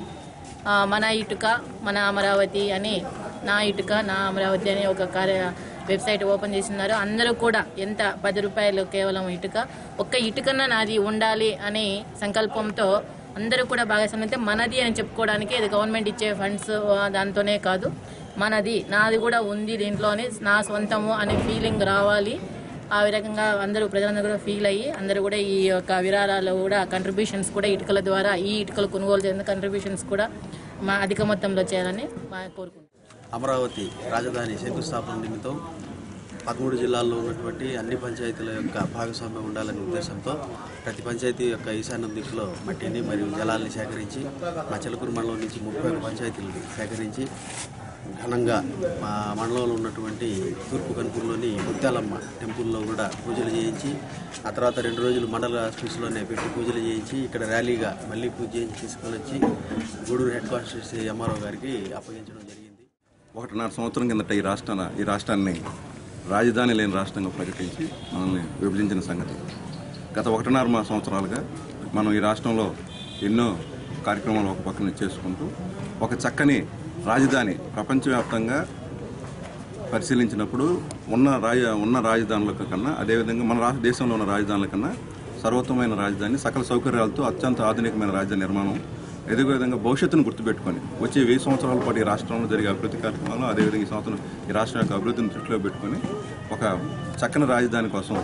మన ఇటుక మన అమరావతి అని నా ఇటుక నా అమరావతి అని ఒక వెబ్సైట్ ఓపెన్ చేస్తున్నారు. అందరూ కూడా ఎంత 10 రూపాయలు కేవలం ఒక్క ఇటుకన్నా నాది ఉండాలి అనే సంకల్పంతో అందరూ కూడా భాగస్వామ్యం మనది అని చెప్పుకోవడానికి ఇది గవర్నమెంట్ ఇచ్చే ఫండ్స్ దాంతోనే కాదు, మనది నాది కూడా ఉంది దీంట్లోనే నా సొంతము అనే ఫీలింగ్ రావాలి. ఆ రకంగా అందరూ ప్రజలందరూ కూడా ఫీల్ అయ్యి అందరూ కూడా ఈ యొక్క విరాళాలు కూడా కంట్రిబ్యూషన్స్ కూడా ఇటుకల ద్వారా ఈ ఇటుకలు కొనుగోలు చేసిన కంట్రిబ్యూషన్స్ కూడా అధిక మొత్తంలో చేయాలని కోరుకుంటున్నాను. అమరావతి రాజధాని శంకుస్థాపన నిమిత్తం 13 జిల్లాల్లో ఉన్నటువంటి అన్ని పంచాయతీల యొక్క భాగస్వామ్యం ఉండాలనే ఉద్దేశంతో ప్రతి పంచాయతీ యొక్క ఈశాన్య దిక్కులో మట్టిని మరియు జలాల్ని సేకరించి మా చిల్లకూరు మండలం నుంచి 31 పంచాయతీలను సేకరించి ఘనంగా మా మండలంలో ఉన్నటువంటి తూర్పు కనుపూరులోని ముత్యాలమ్మ టెంపుల్లో కూడా పూజలు చేయించి ఆ తర్వాత 2 రోజులు మండల ఆఫీసులోనే పెట్టి పూజలు చేయించి ఇక్కడ ర్యాలీగా మళ్ళీ పూజ చేయించి తీసుకొని వచ్చి గూడూరు హెడ్ క్వార్టర్స్ ఎంఆర్ఓ గారికి అప్పగించడం జరిగింది. 1.5 సంవత్సరం కిందట ఈ రాష్ట్రాన్ని రాజధాని లేని రాష్ట్రంగా ప్రకటించి మనల్ని విభజించిన సంగతి. గత 1.5 సంవత్సరాలుగా మనం ఈ రాష్ట్రంలో ఎన్నో కార్యక్రమాలు ఒక పక్కన చేసుకుంటూ ఒక చక్కని రాజధాని ప్రపంచవ్యాప్తంగా పరిశీలించినప్పుడు ఉన్న రాజధానుల కన్నా అదేవిధంగా మన దేశంలో ఉన్న రాజధానుల కన్నా సర్వోత్తమైన రాజధాని సకల సౌకర్యాలతో అత్యంత ఆధునికమైన రాజధాని నిర్మాణం. ఇదే విధంగా భవిష్యత్తును గుర్తుపెట్టుకొని వచ్చే 1000 సంవత్సరాల పాటు ఈ రాష్ట్రంలో జరిగే అభివృద్ధి కార్యక్రమాలు అదేవిధంగా ఈ సంవత్సరం ఈ రాష్ట్రం యొక్క అభివృద్ధిని దృష్టిలో పెట్టుకొని ఒక చక్కని రాజధాని కోసం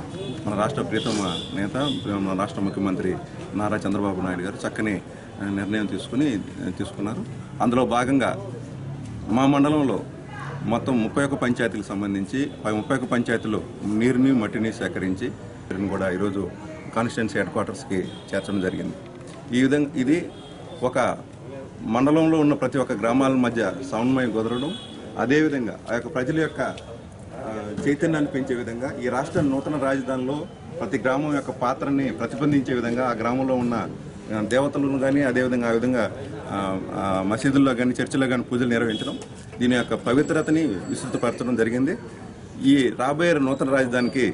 మన రాష్ట్ర ప్రీతమ నేత మన రాష్ట్ర ముఖ్యమంత్రి నారా చంద్రబాబు నాయుడు గారు చక్కని నిర్ణయం తీసుకున్నారు. అందులో భాగంగా మా మండలంలో మొత్తం 31 పంచాయతీలకు సంబంధించి 31 పంచాయతీలు నీరుని మట్టిని సేకరించి కూడా ఈరోజు కాన్స్టిట్యున్సీ హెడ్ క్వార్టర్స్కి చేర్చడం జరిగింది. ఈ విధంగా ఇది ఒక మండలంలో ఉన్న ప్రతి ఒక్క గ్రామాల మధ్య సమన్వయం కుదరడం, అదేవిధంగా ఆ యొక్క ప్రజల యొక్క చైతన్యాన్ని పెంచే విధంగా ఈ రాష్ట్ర నూతన రాజధానిలో ప్రతి గ్రామం యొక్క పాత్రని ప్రతిబింబించే విధంగా ఆ గ్రామంలో ఉన్న దేవతలను కానీ అదేవిధంగా ఆ విధంగా మసీదుల్లో కానీ చర్చిలో కానీ పూజలు నిర్వహించడం, దీని యొక్క పవిత్రతని విస్తృతపరచడం జరిగింది. ఈ రాబోయే నూతన రాజధానికి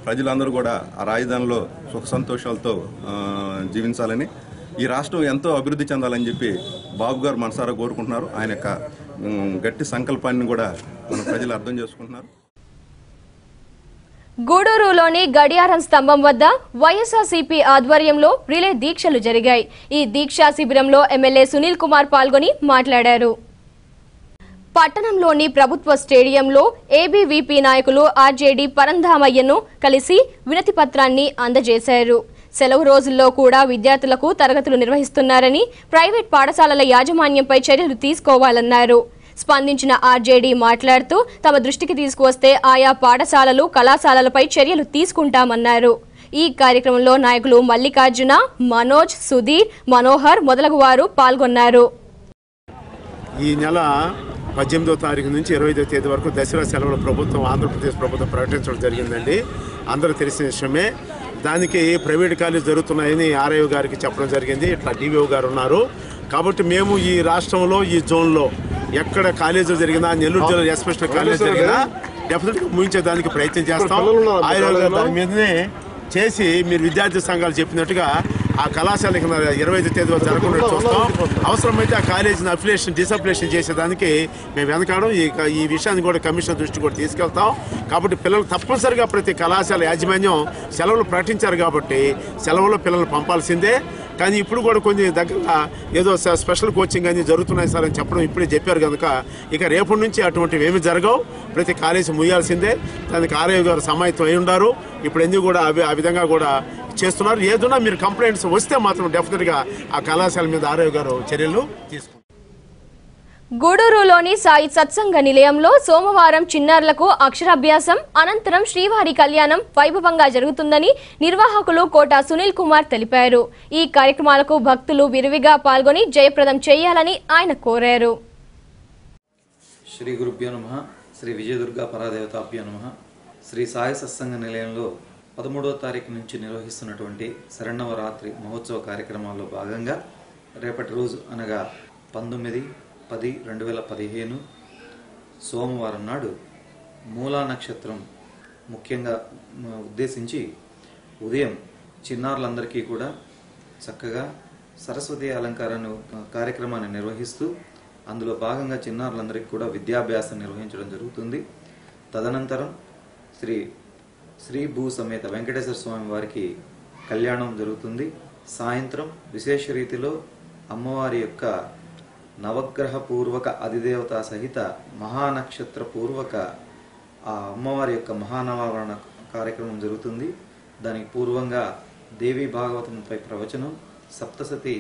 ప్రజలందరూ కూడా ఆ రాజధానిలో సుఖ సంతోషాలతో జీవించాలని, ఈ రాష్ట్రం ఎంతో అభివృద్ధి చెందాలని చెప్పి బాబు గారు మనసారా కోరుకుంటున్నారు. ఆయన యొక్క గట్టి సంకల్పాన్ని కూడా మన ప్రజలు అర్థం చేసుకుంటున్నారు. గూడూరులోని గడియారం స్తంభం వద్ద వైఎస్ఆర్సీపీ ఆధ్వర్యంలో రిలే దీక్షలు జరిగాయి. ఈ దీక్షా శిబిరంలో ఎమ్మెల్యే సునీల్ కుమార్ పాల్గొని మాట్లాడారు. పట్టణంలోని ప్రభుత్వ స్టేడియంలో ఏబీవీపీ నాయకులు ఆర్జేడీ పరంధామయ్యను కలిసి వినతి పత్రాన్ని అందజేశారు. సెలవు రోజుల్లో కూడా విద్యార్థులకు తరగతులు నిర్వహిస్తున్నారని, ప్రైవేట్ పాఠశాలల యాజమాన్యంపై చర్యలు తీసుకోవాలన్నారు. స్పందించిన ఆర్జేడీ మాట్లాడుతూ తమ దృష్టికి తీసుకువస్తే ఆయా పాఠశాలలు కళాశాలలపై చర్యలు తీసుకుంటామన్నారు. ఈ కార్యక్రమంలో నాయకులు మల్లికార్జున, మనోజ్, సుధీర్, మనోహర్ మొదలగు వారు పాల్గొన్నారు. ఈ నెల 18వ తారీఖు నుంచి 25వ తేదీ వరకు దసరా సెలవుల ప్రభుత్వం ఆంధ్రప్రదేశ్ ప్రభుత్వం ప్రకటించడం జరిగిందండి. అందరూ తెలిసిన విషయమే. దానికి ప్రైవేట్ కాలేజ్ జరుగుతున్నాయని ఆర్ఐఓ గారికి చెప్పడం జరిగింది. ఇట్లా డివిఓ గారు ఉన్నారు. కాబట్టి మేము ఈ రాష్ట్రంలో ఈ జోన్లో ఎక్కడ కాలేజీలు జరిగినా, నెల్లూరు జిల్లా ఎస్పెషల్ కాలేజ్ జరిగినా డెఫినెట్గా ముగించేదానికి ప్రయత్నం చేస్తాం. ఆర్ఐఓ గారు దాని మీదనే చేసి మీరు విద్యార్థి సంఘాలు చెప్పినట్టుగా ఆ కళాశాలకి 25వ తేదీ వరకు జరగకుండా చూస్తాం. అవసరమైతే ఆ కాలేజీని అఫిలియేషన్ డిసఫిలియేషన్ చేసేదానికి మేము వెనకాడం. ఈ విషయాన్ని కూడా కమిషన్ దృష్టి కూడా తీసుకెళ్తాం. కాబట్టి పిల్లలు తప్పనిసరిగా ప్రతి కళాశాల యాజమాన్యం సెలవులు ప్రకటించారు కాబట్టి సెలవుల్లో పిల్లలు పంపాల్సిందే. కానీ ఇప్పుడు కూడా కొన్ని దగ్గర ఏదో స్పెషల్ కోచింగ్ అని జరుగుతున్నాయి సార్ అని చెప్పడం ఇప్పుడే చెప్పారు కనుక ఇక రేపటి నుంచి అటువంటివి ఏమి జరగవు. ప్రతి కాలేజీ ముయ్యాల్సిందే. దానికి ఆర్ఐఓ గారు సమాయత్తం అయి ఉన్నారు. ఇప్పుడు ఎందుకు కూడా ఆ విధంగా కూడా చేస్తున్నారు. ఏదైనా మీరు కంప్లైంట్స్ వస్తే మాత్రం డెఫినెట్గా ఆ కళాశాల మీద ఆర్ఐఓ గారు చర్యలు తీసుకుంటారు. గూడూరులోని సాయి సత్సంగ నిలయంలో సోమవారం చిన్నారులకు అక్షరాభ్యాసం అనంతరం శ్రీవారి కళ్యాణం వైభవంగా జరుగుతుందని నిర్వాహకులు కోట సునీల్ కుమార్ తెలిపారు. ఈ కార్యక్రమాలకు భక్తులు విరివిగా పాల్గొని జయప్రదం చేయాలని ఆయన కోరారు. శ్రీ గురుభ్యో నమః. శ్రీ విజయదుర్గా పరాదేవతాభ్యో నమః. శ్రీ సాయి సత్సంగ నిలయంలో 13వ తారీఖు నుంచి నిర్వహిస్తున్నటువంటి శరన్నవరాత్రి మహోత్సవ కార్యక్రమాల్లో భాగంగా రేపటి రోజు అనగా 19/10/2015 సోమవారం నాడు మూలా నక్షత్రం ముఖ్యంగా ఉద్దేశించి ఉదయం చిన్నారులందరికీ కూడా చక్కగా సరస్వతి అలంకారాన్ని కార్యక్రమాన్ని నిర్వహిస్తూ అందులో భాగంగా చిన్నారులందరికీ కూడా విద్యాభ్యాసం నిర్వహించడం జరుగుతుంది. తదనంతరం శ్రీ భూ సమేత వెంకటేశ్వర స్వామి వారికి కళ్యాణం జరుగుతుంది. సాయంత్రం విశేష రీతిలో అమ్మవారి యొక్క నవగ్రహ పూర్వక అధిదేవత సహిత మహానక్షత్ర పూర్వక ఆ అమ్మవారి యొక్క మహానవావరణ కార్యక్రమం జరుగుతుంది. దానికి పూర్వంగా దేవి భాగవతంపై ప్రవచనం, సప్తసతి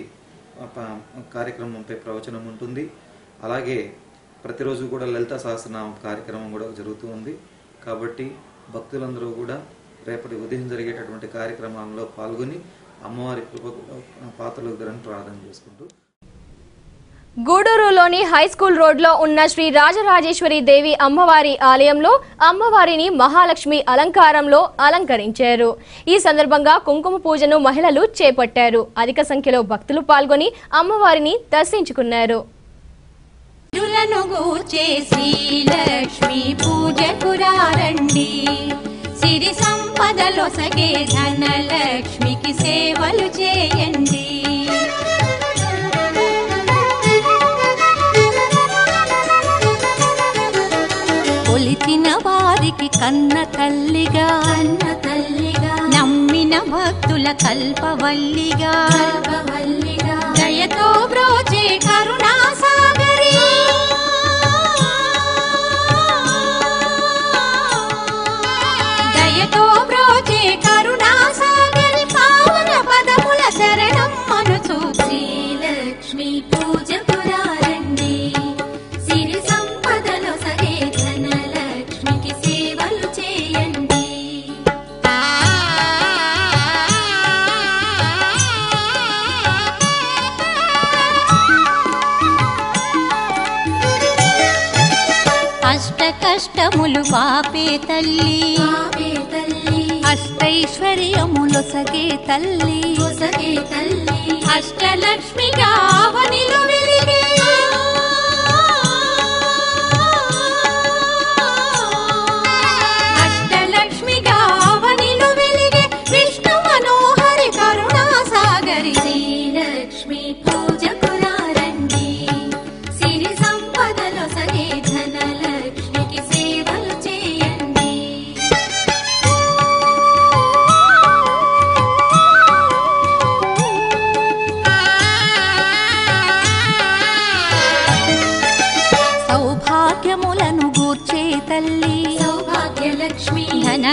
కార్యక్రమంపై ప్రవచనం ఉంటుంది. అలాగే ప్రతిరోజు కూడా లలిత సహస్రనామ కార్యక్రమం కూడా జరుగుతూ ఉంది. కాబట్టి భక్తులందరూ కూడా రేపటి ఉదయం జరిగేటటువంటి కార్యక్రమాల్లో పాల్గొని అమ్మవారి పాత్రలకు ప్రార్థన చేసుకుంటూ గూడూరులోని హైస్కూల్ రోడ్లో ఉన్న శ్రీ రాజరాజేశ్వరి దేవి అమ్మవారి ఆలయంలో అమ్మవారిని మహాలక్ష్మి అలంకారంలో అలంకరించారు. ఈ సందర్భంగా కుంకుమ పూజను మహిళలు చేపట్టారు. అధిక సంఖ్యలో భక్తులు పాల్గొని అమ్మవారిని దర్శించుకున్నారు. సిరి సంపదలో సగే ధనలక్ష్మికి సేవలు చేయండి. కొలిచిన వారికి కన్న తల్లిగా నమ్మిన భక్తుల కల్పవల్లిగా దయతో బ్రోచే కరుణా సాగరి దయతో బ్రోచే కరుణా సాగరి పావన పదముల శరణం మనుచు శ్రీలక్ష్మి పూజ పురారండి. సిరి సంపదలో సగే ధనలక్ష్మికి సేవలు చేయండి. అష్ట కష్టములు పాపే తల్లి, అష్టైశ్వర్యములు సగే తల్లి, అష్టలక్ష్మిగా అవనిలో వెలిగే అష్టలక్ష్మిగా అవనిలో వెలిగే విష్ణు మనోహరి కరుణా సాగరి శ్రీలక్ష్మి పూజ పురారండి. సిరి సంపదలో సగే ధనలక్ష్మికి సేవలు చేయండి.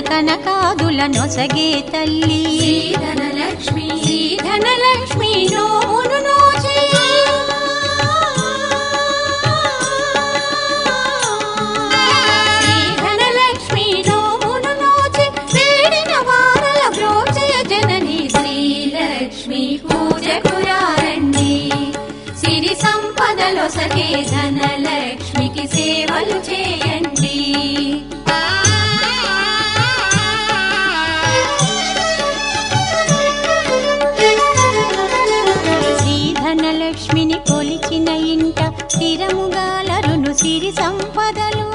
కనకాదుల నొసగే తల్లి ధనలక్ష్మి ధనలక్ష్మి నోమును నోచే ధనలక్ష్మి నోమును నోచే వేడిన వారల బ్రోచయ జనని శ్రీలక్ష్మి పూజకురారండి సిరి సంపదలో సగే ధనలక్ష్మికి సేవలు చేయండి ధనలక్ష్మిని కొలిచిన ఇంట స్థిరముగాలరును సిరి సంపదలు.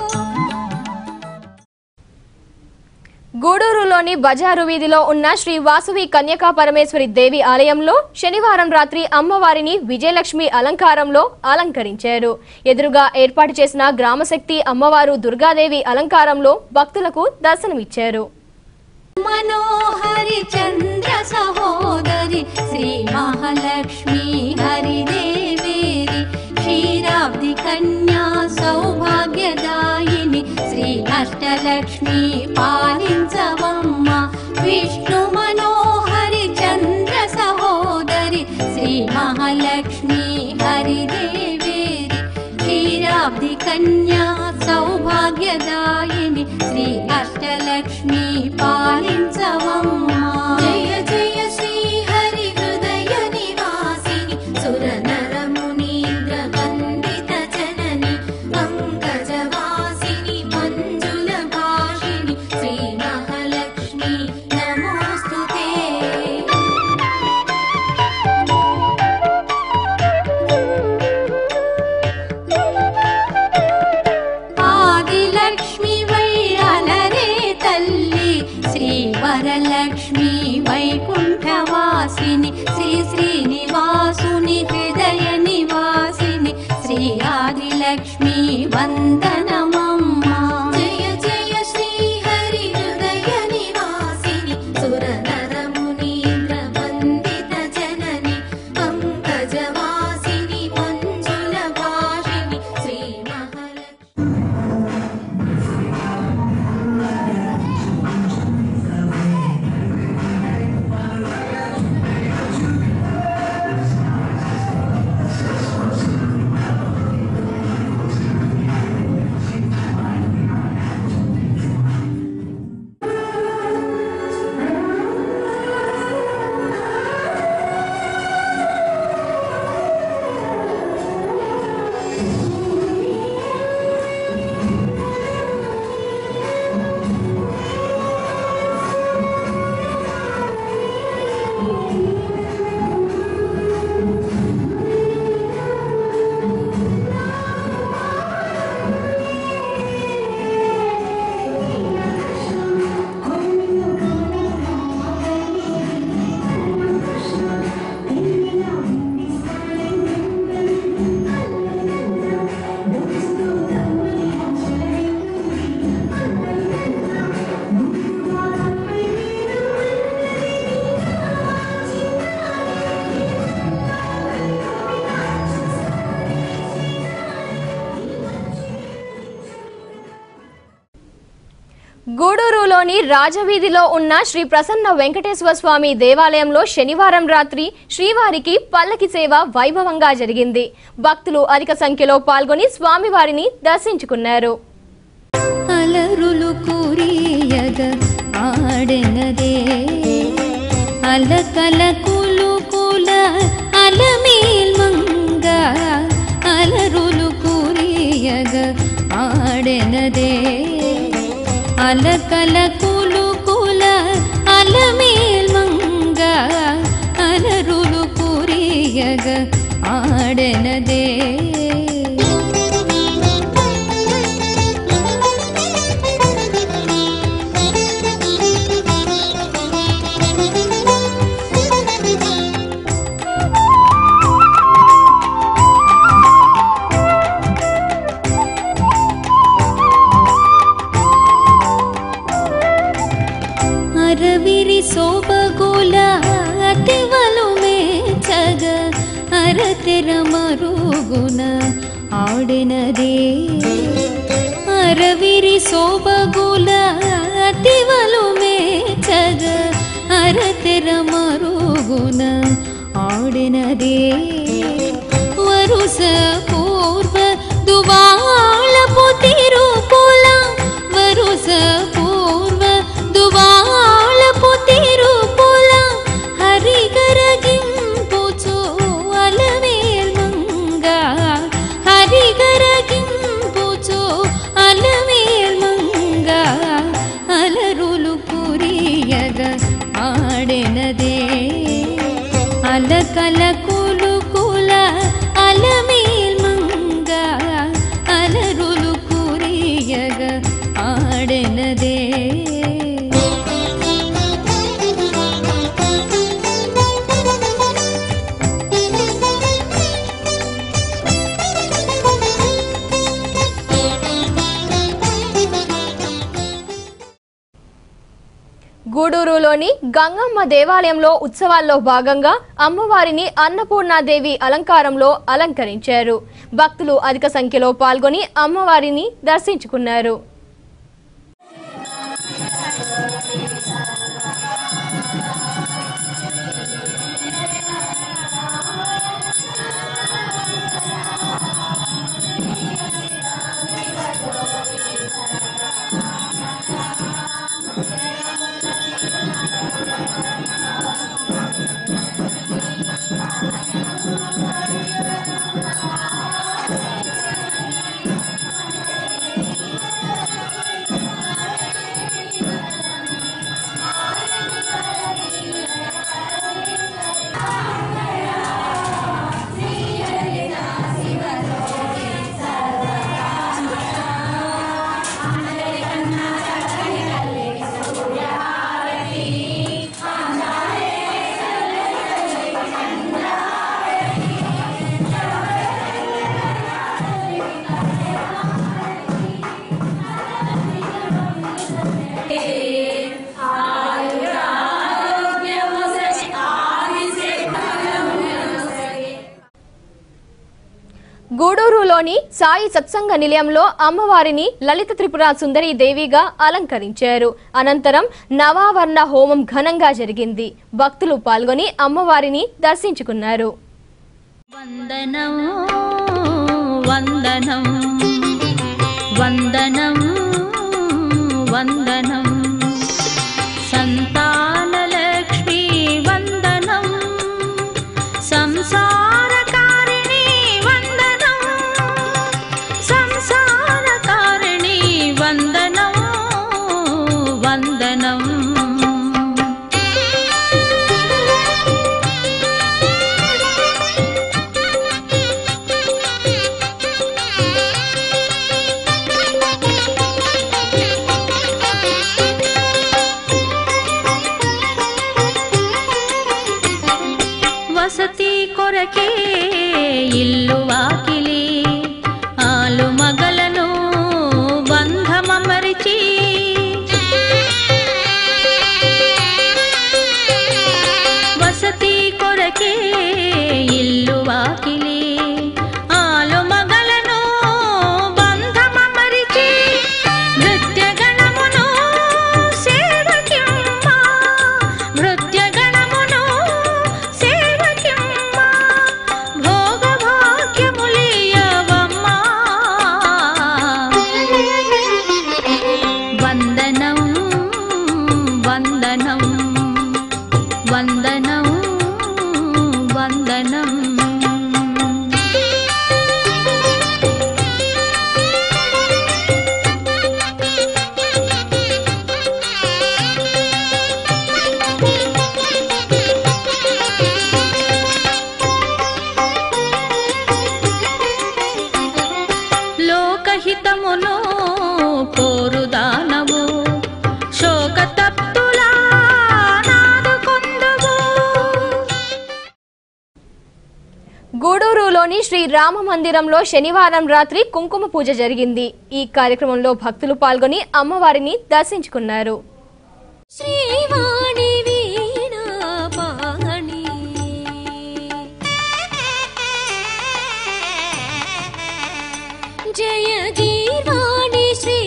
గూడూరులోని బజారు వీధిలో ఉన్న శ్రీ వాసవి కన్యకా పరమేశ్వరి దేవి ఆలయంలో శనివారం రాత్రి అమ్మవారిని విజయలక్ష్మి అలంకారంలో అలంకరించారు. ఎదురుగా ఏర్పాటు చేసిన గ్రామశక్తి అమ్మవారు దుర్గాదేవి అలంకారంలో భక్తులకు దర్శనమిచ్చారు. మనోహరి చంద్ర సహోదరి శ్రీ మహాలక్ష్మి హరిదేవేరి క్షీరాబ్ది కన్యా సౌభాగ్యదాయిని శ్రీ అష్టలక్ష్మి పాలించవమ్మ విష్ణు మనోహరి చంద్ర సహోదరి శ్రీ మహాలక్ష్మి హరిదేవేరి క్షీరాబ్ది కన్యా సౌభాగ్యదాయిని శ్రీ అష్టలక్ష్మి పాలించవమ్మ జయ జయ శ్రీ హరి హృదయ నివాసిని సురనర మునీంద్ర వందిత జనని పంకజవాసిని మంజుల భాషిని శ్రీ మహాలక్ష్మి నమోస్తుతే. ఆదిలక్ష్మి వైరలరే తల్లి శ్రీ వరలక్ష్మి వైకుంఠవాసిని శ్రీ శ్రీనివాసుని హృదయ నివాసిని శ్రీ ఆదిలక్ష్మి వందనమమ్మ జయ జయ శ్రీ హరి హృదయ నివాసిని సురనర మునీంద్ర వందిత జనని పంకజవాసిని మంజుల భాషిని శ్రీ మహాలక్ష్మి. గూడూరులోని రాజవీధిలో ఉన్న శ్రీ ప్రసన్న వెంకటేశ్వర స్వామి దేవాలయంలో శనివారం రాత్రి శ్రీవారికి పల్లకి సేవ వైభవంగా జరిగింది. భక్తులు అధిక సంఖ్యలో పాల్గొని స్వామివారిని దర్శించుకున్నారు. అలరులు కురియగ ఆడెనదే అలకల కులుకుల అలమేల్ మంగ అలరులు కురియగ ఆడెనదే అలకల కులుకుల అలమేల్ మంగ అలరులు కురియగ ఆడెనదే అరవిరి శోభగుల అతివలు మేచగ అరతెర మరుగున ఆడినదే ಅರವಿರಿ ಸೋಬಗುಲ ತಿವಲು ಮೇಚಗ ಅರತೆರ ಮರುಗುನ ಆಡಿನದೇ ವರುಸ ಪೂರ್ವ ದುವಾಳ ಪುತಿರು ಪುಲ ವರುಸ ಪೂರ್ವ ದುವಾಳ ಪುತಿರು ಪುಲ ಹರಿಗರಗಿಂಪುಚೋ ಅಲವೇಲ್ ಮಂಗ ಹರಿಗರಗಿಂಪುಚೋ ಅಲವೇಲ್ ಮಂಗ ಅಲರುಲು ಕುರಿಯಗ ಆಡೆನದೇ ಅಲಕಲ ಕುಲು ಕುಲ ಅಲಮೇಲ್ ಮಂಗ ಅಲರುಲು ಕುರಿಯಗ ಆಡೆನದೇ గూడూరులోని గంగమ్మ దేవాలయంలో ఉత్సవాల్లో భాగంగా అమ్మవారిని అన్నపూర్ణాదేవి అలంకారంలో అలంకరించారు. భక్తులు అధిక సంఖ్యలో పాల్గొని అమ్మవారిని దర్శించుకున్నారు. గూడూరులోని సాయి సత్సంగ నిలయంలో అమ్మవారిని లలిత త్రిపుర సుందరి దేవిగా అలంకరించారు. అనంతరం నవావర్ణ హోమం ఘనంగా జరిగింది. భక్తులు పాల్గొని అమ్మవారిని దర్శించుకున్నారు. వందనం వందనం వందనం వందనం సంతాన లక్ష్మీ వందనం సంసారకారిణి వందనం సంసారకారిణి వందనం వందనం వసతి కొరకే ఇల్లు వాకిలి ఆలు మగలను బంధమమరిచి వసతి కొరకే ఇల్లు వాకిలి ఆలు మగలను బంధమమరిచి నృత్యగణమును సేవకిమ్మ నృత్యగణమును సేవకిమ్మ భోగభాగ్యములియవమ్మ వందనం వందనం వందనం వందనం లోకహితమును కోరుదానవు శోకతప్తులా నాదుకొందువు. గూడూరులోని శ్రీ రామ మందిరంలో శనివారం రాత్రి కుంకుమ పూజ జరిగింది. ఈ కార్యక్రమంలో భక్తులు పాల్గొని అమ్మవారిని దర్శించుకున్నారు. శ్రీవాణి వీణా పాణి జయ గీర్వాణి శ్రీ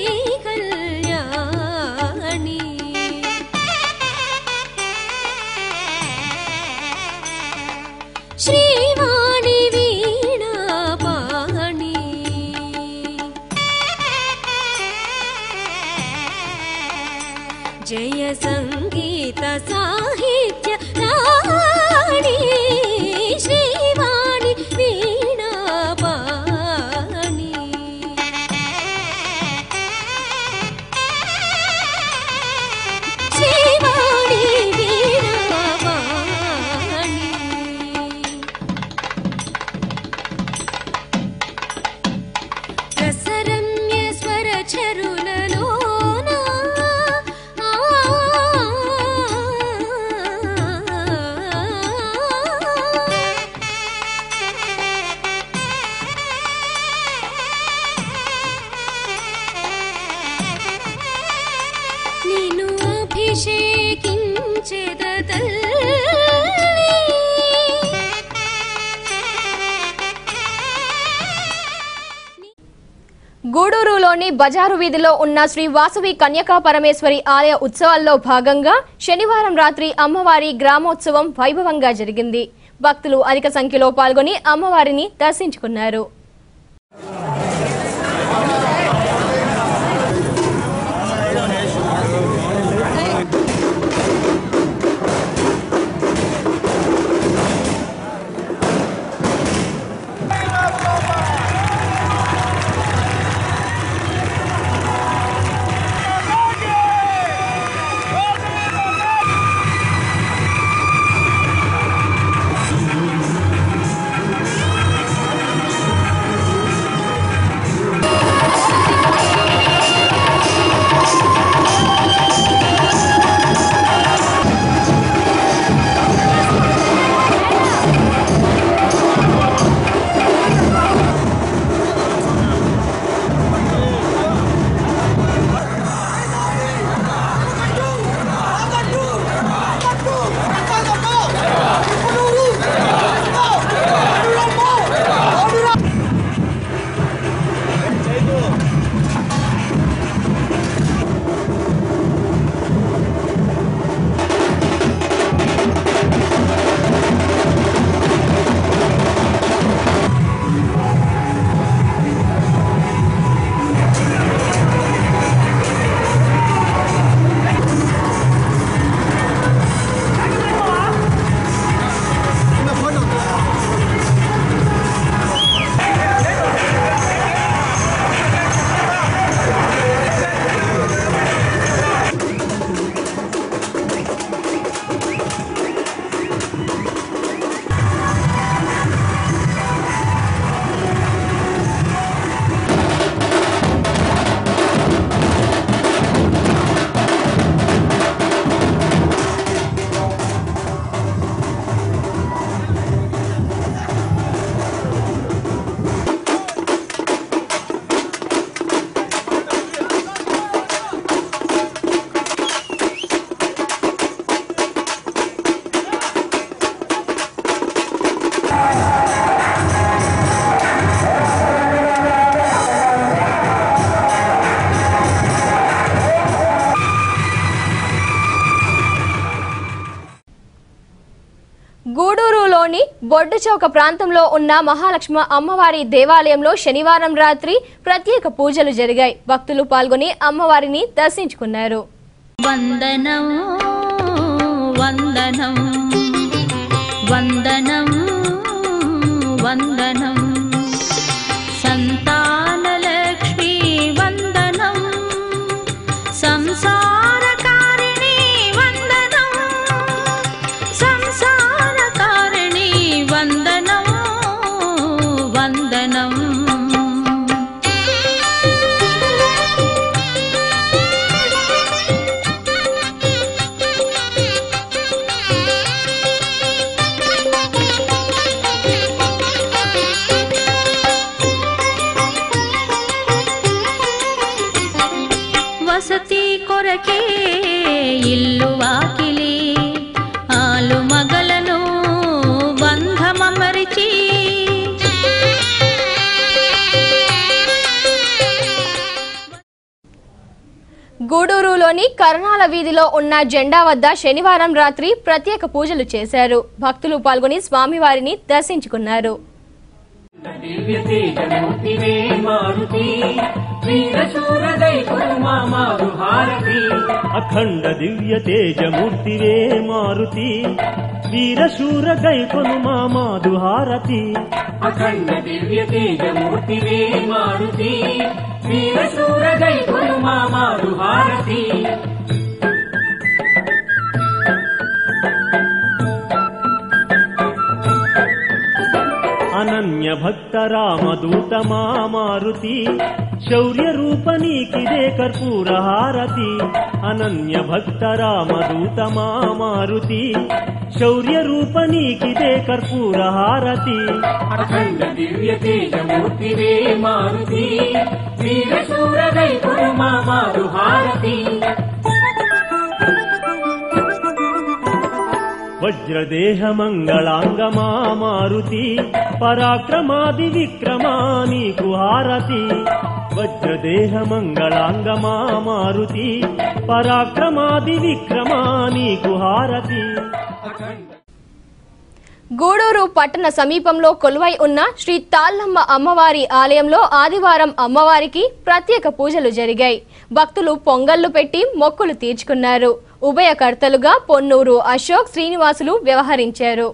గూడూరులోని బజారు వీధిలో ఉన్న శ్రీ వాసవి కన్యకా పరమేశ్వరి ఆలయ ఉత్సవాల్లో భాగంగా శనివారం రాత్రి అమ్మవారి గ్రామోత్సవం వైభవంగా జరిగింది. భక్తులు అధిక సంఖ్యలో పాల్గొని అమ్మవారిని దర్శించుకున్నారు. గూడూరులోని బొడ్డుచౌక ప్రాంతంలో ఉన్న మహాలక్ష్మ అమ్మవారి దేవాలయంలో శనివారం రాత్రి ప్రత్యేక పూజలు జరిగాయి. భక్తులు పాల్గొని అమ్మవారిని దర్శించుకున్నారు. వందనం వందనం వందనం వందనం సంతానలక్ష్మీ వందనం సంసారకారిణి వందనం సంసారకారిణి వందనం వందనం వసతి కొరకే ఇల్లు వాకిలి ఆలు మగలను బంధమమరిచి గూడూరులోని కర్ణాల వీధిలో ఉన్న జెండా వద్ద శనివారం రాత్రి ప్రత్యేక పూజలు చేశారు. భక్తులు పాల్గొని స్వామివారిని దర్శించుకున్నారు. అఖండ దివ్య తేజమూర్తివే మారుతి వీరశూర గైకొను మా మాధుహారతి అఖండ దివ్య తేజమూర్తివే మారుతి వీరశూర గైకొను మా మాధుహారతి అనన్య భక్త రామదూత మా మారుతి శౌర్య రూప నీకిదే కర్పూర హారతి అనన్య భక్త రామదూత మా మారుతి శౌర్య రూప నీకిదే కర్పూర హారతి అఖండ దివ్య తేజమూర్తివే మారుతి వీరశూర గైకొను మా మాధుహారతి వజ్రదేహ మంగళాంగమా మారుతి పరాక్రమాది విక్రమా నీకు హారతి వజ్రదేహ మంగళాంగమా మారుతి పరాక్రమాది విక్రమా నీకు హారతి. గూడూరు పట్టణ సమీపంలో కొలువై ఉన్న శ్రీ తాళ్ళమ్మ అమ్మవారి ఆలయంలో ఆదివారం అమ్మవారికి ప్రత్యేక పూజలు జరిగాయి. భక్తులు పొంగళ్లు పెట్టి మొక్కులు తీర్చుకున్నారు. ఉభయకర్తలుగా పొన్నూరు అశోక్ శ్రీనివాసులు వ్యవహరించారు.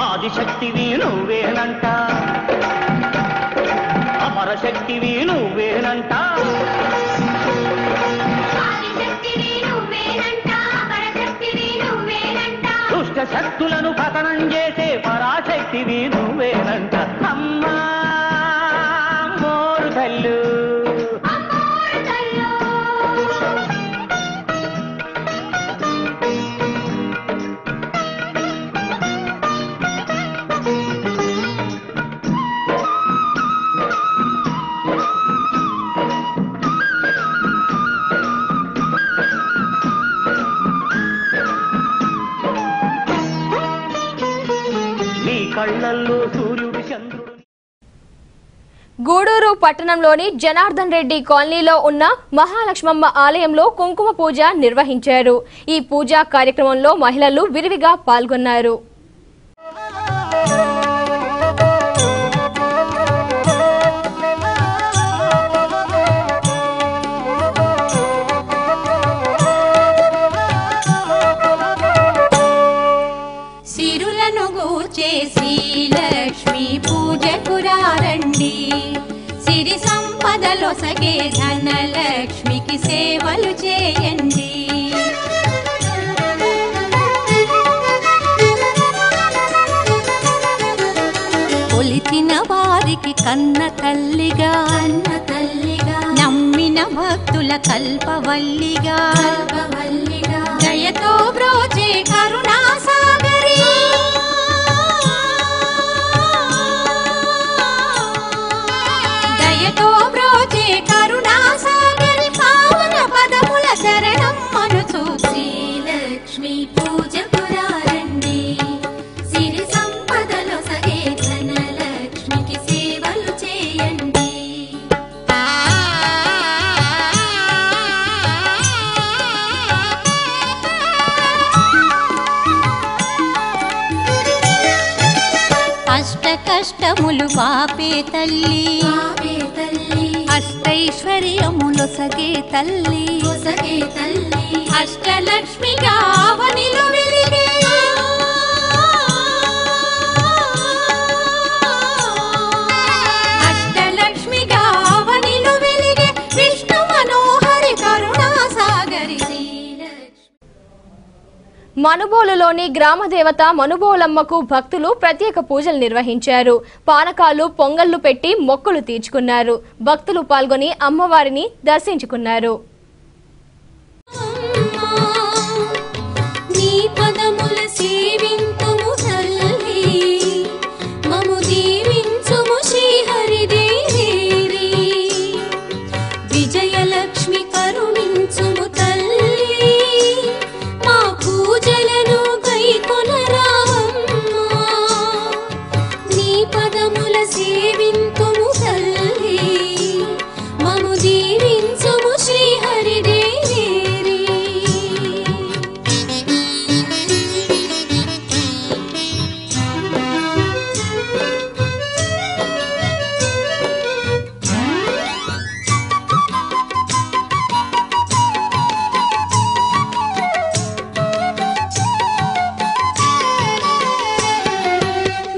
ఆదిశక్తివి నువ్వేనంట, అమరశక్తివి నువ్వేనంట, దుష్ట శక్తులను పతనం చేసే పరాశక్తివి నువ్వేనంట. అమ్మా మోరు తల్లు గూడూరు పట్టణంలోని జనార్దన్ రెడ్డి కాలనీలో ఉన్న మహాలక్ష్మమ్మ ఆలయంలో కుంకుమ పూజ నిర్వహించారు. ఈ పూజా కార్యక్రమంలో మహిళలు విరివిగా పాల్గొన్నారు. సిరులను గూర్చే శ్రీలక్ష్మి పూజకు రండి, సిరి సంపదలొసగే ధనలక్ష్మికి సేవలు చేయండి. కొలిచిన వారికి కన్న తల్లిగా నమ్మిన భక్తుల కల్పవల్లిగా దయతో బ్రోచే కరుణా సాగరి, దయతో బ్రోచే కరుణా సాగరి, పావన పదముల శరణం మనుచు శ్రీలక్ష్మి పూజకు రండి, సిరి సంపదలో సగే ధనలక్ష్మికి సేవలు చేయండి. అష్ట కష్టములు వాపే తల్లి, అష్టైశ్వర్యములొసగే తల్లి, అష్టలక్ష్మిగా అవనిలో వెలిగే, అష్టలక్ష్మిగా అవనిలో వెలిగే విష్ణు మనోహరి కరుణా సాగరి. మనుబోలులోని గ్రామదేవత మనుబోలమ్మకు భక్తులు ప్రత్యేక పూజలు నిర్వహించారు. పానకాలు పొంగళ్లు పెట్టి మొక్కులు తీర్చుకున్నారు. భక్తులు పాల్గొని అమ్మవారిని దర్శించుకున్నారు. నీ పదముల సేవింతుము తల్లి, మము దీవించుము శ్రీహరిదేవి, విజయలక్ష్మి కరుణించుము తల్లి, మా పూజలను గైకొనరావమ్మా. నీ పదముల సేవింతుము తల్లి, మము దీవించుము శ్రీహరిదేవి.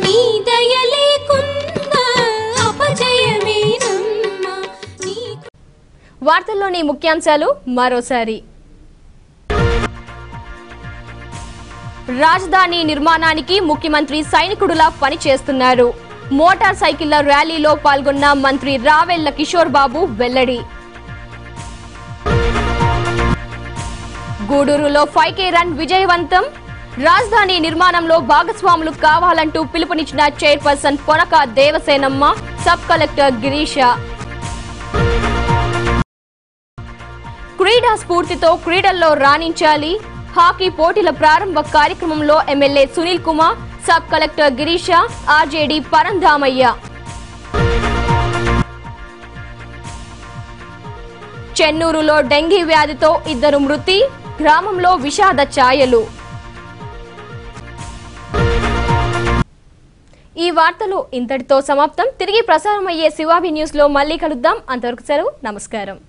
నీ దయ లేకున్నా అపజయమేనమ్మా. వార్తల్లోని ముఖ్యాంశాలు మరోసారి. రాజధాని నిర్మాణానికి ముఖ్యమంత్రి సైనికుడులా పనిచేస్తున్నారు. మోటార్ సైకిళ్ల ర్యాలీలో పాల్గొన్న మంత్రి రావెళ్ల కిషోర్ బాబు వెల్లడి. గూడూరులో 5K రన్ విజయవంతం. రాజధాని నిర్మాణంలో భాగస్వాములు కావాలంటూ పిలుపునిచ్చిన chairperson Ponaka Devasenamma, sub collector Girisha. క్రీ క్రీడా స్ఫూర్తితో క్రీడల్లో రాణించాలి. హాకీ పోటీల ప్రారంభ కార్యక్రమంలో MLA Sunil Kumar, sub collector Girisha, RJD Paramdhamaiah. చెన్నూరులో డెంగీ వ్యాధితో 2 మృతి, గ్రామంలో విషాద ఛాయలు. ఈ వార్తలు ఇంతటితో సమాప్తం. తిరిగి ప్రసారమయ్యే శివాబి న్యూస్ లో మళ్ళీ కలుద్దాం. అంతవరకు సెలవు. నమస్కారం.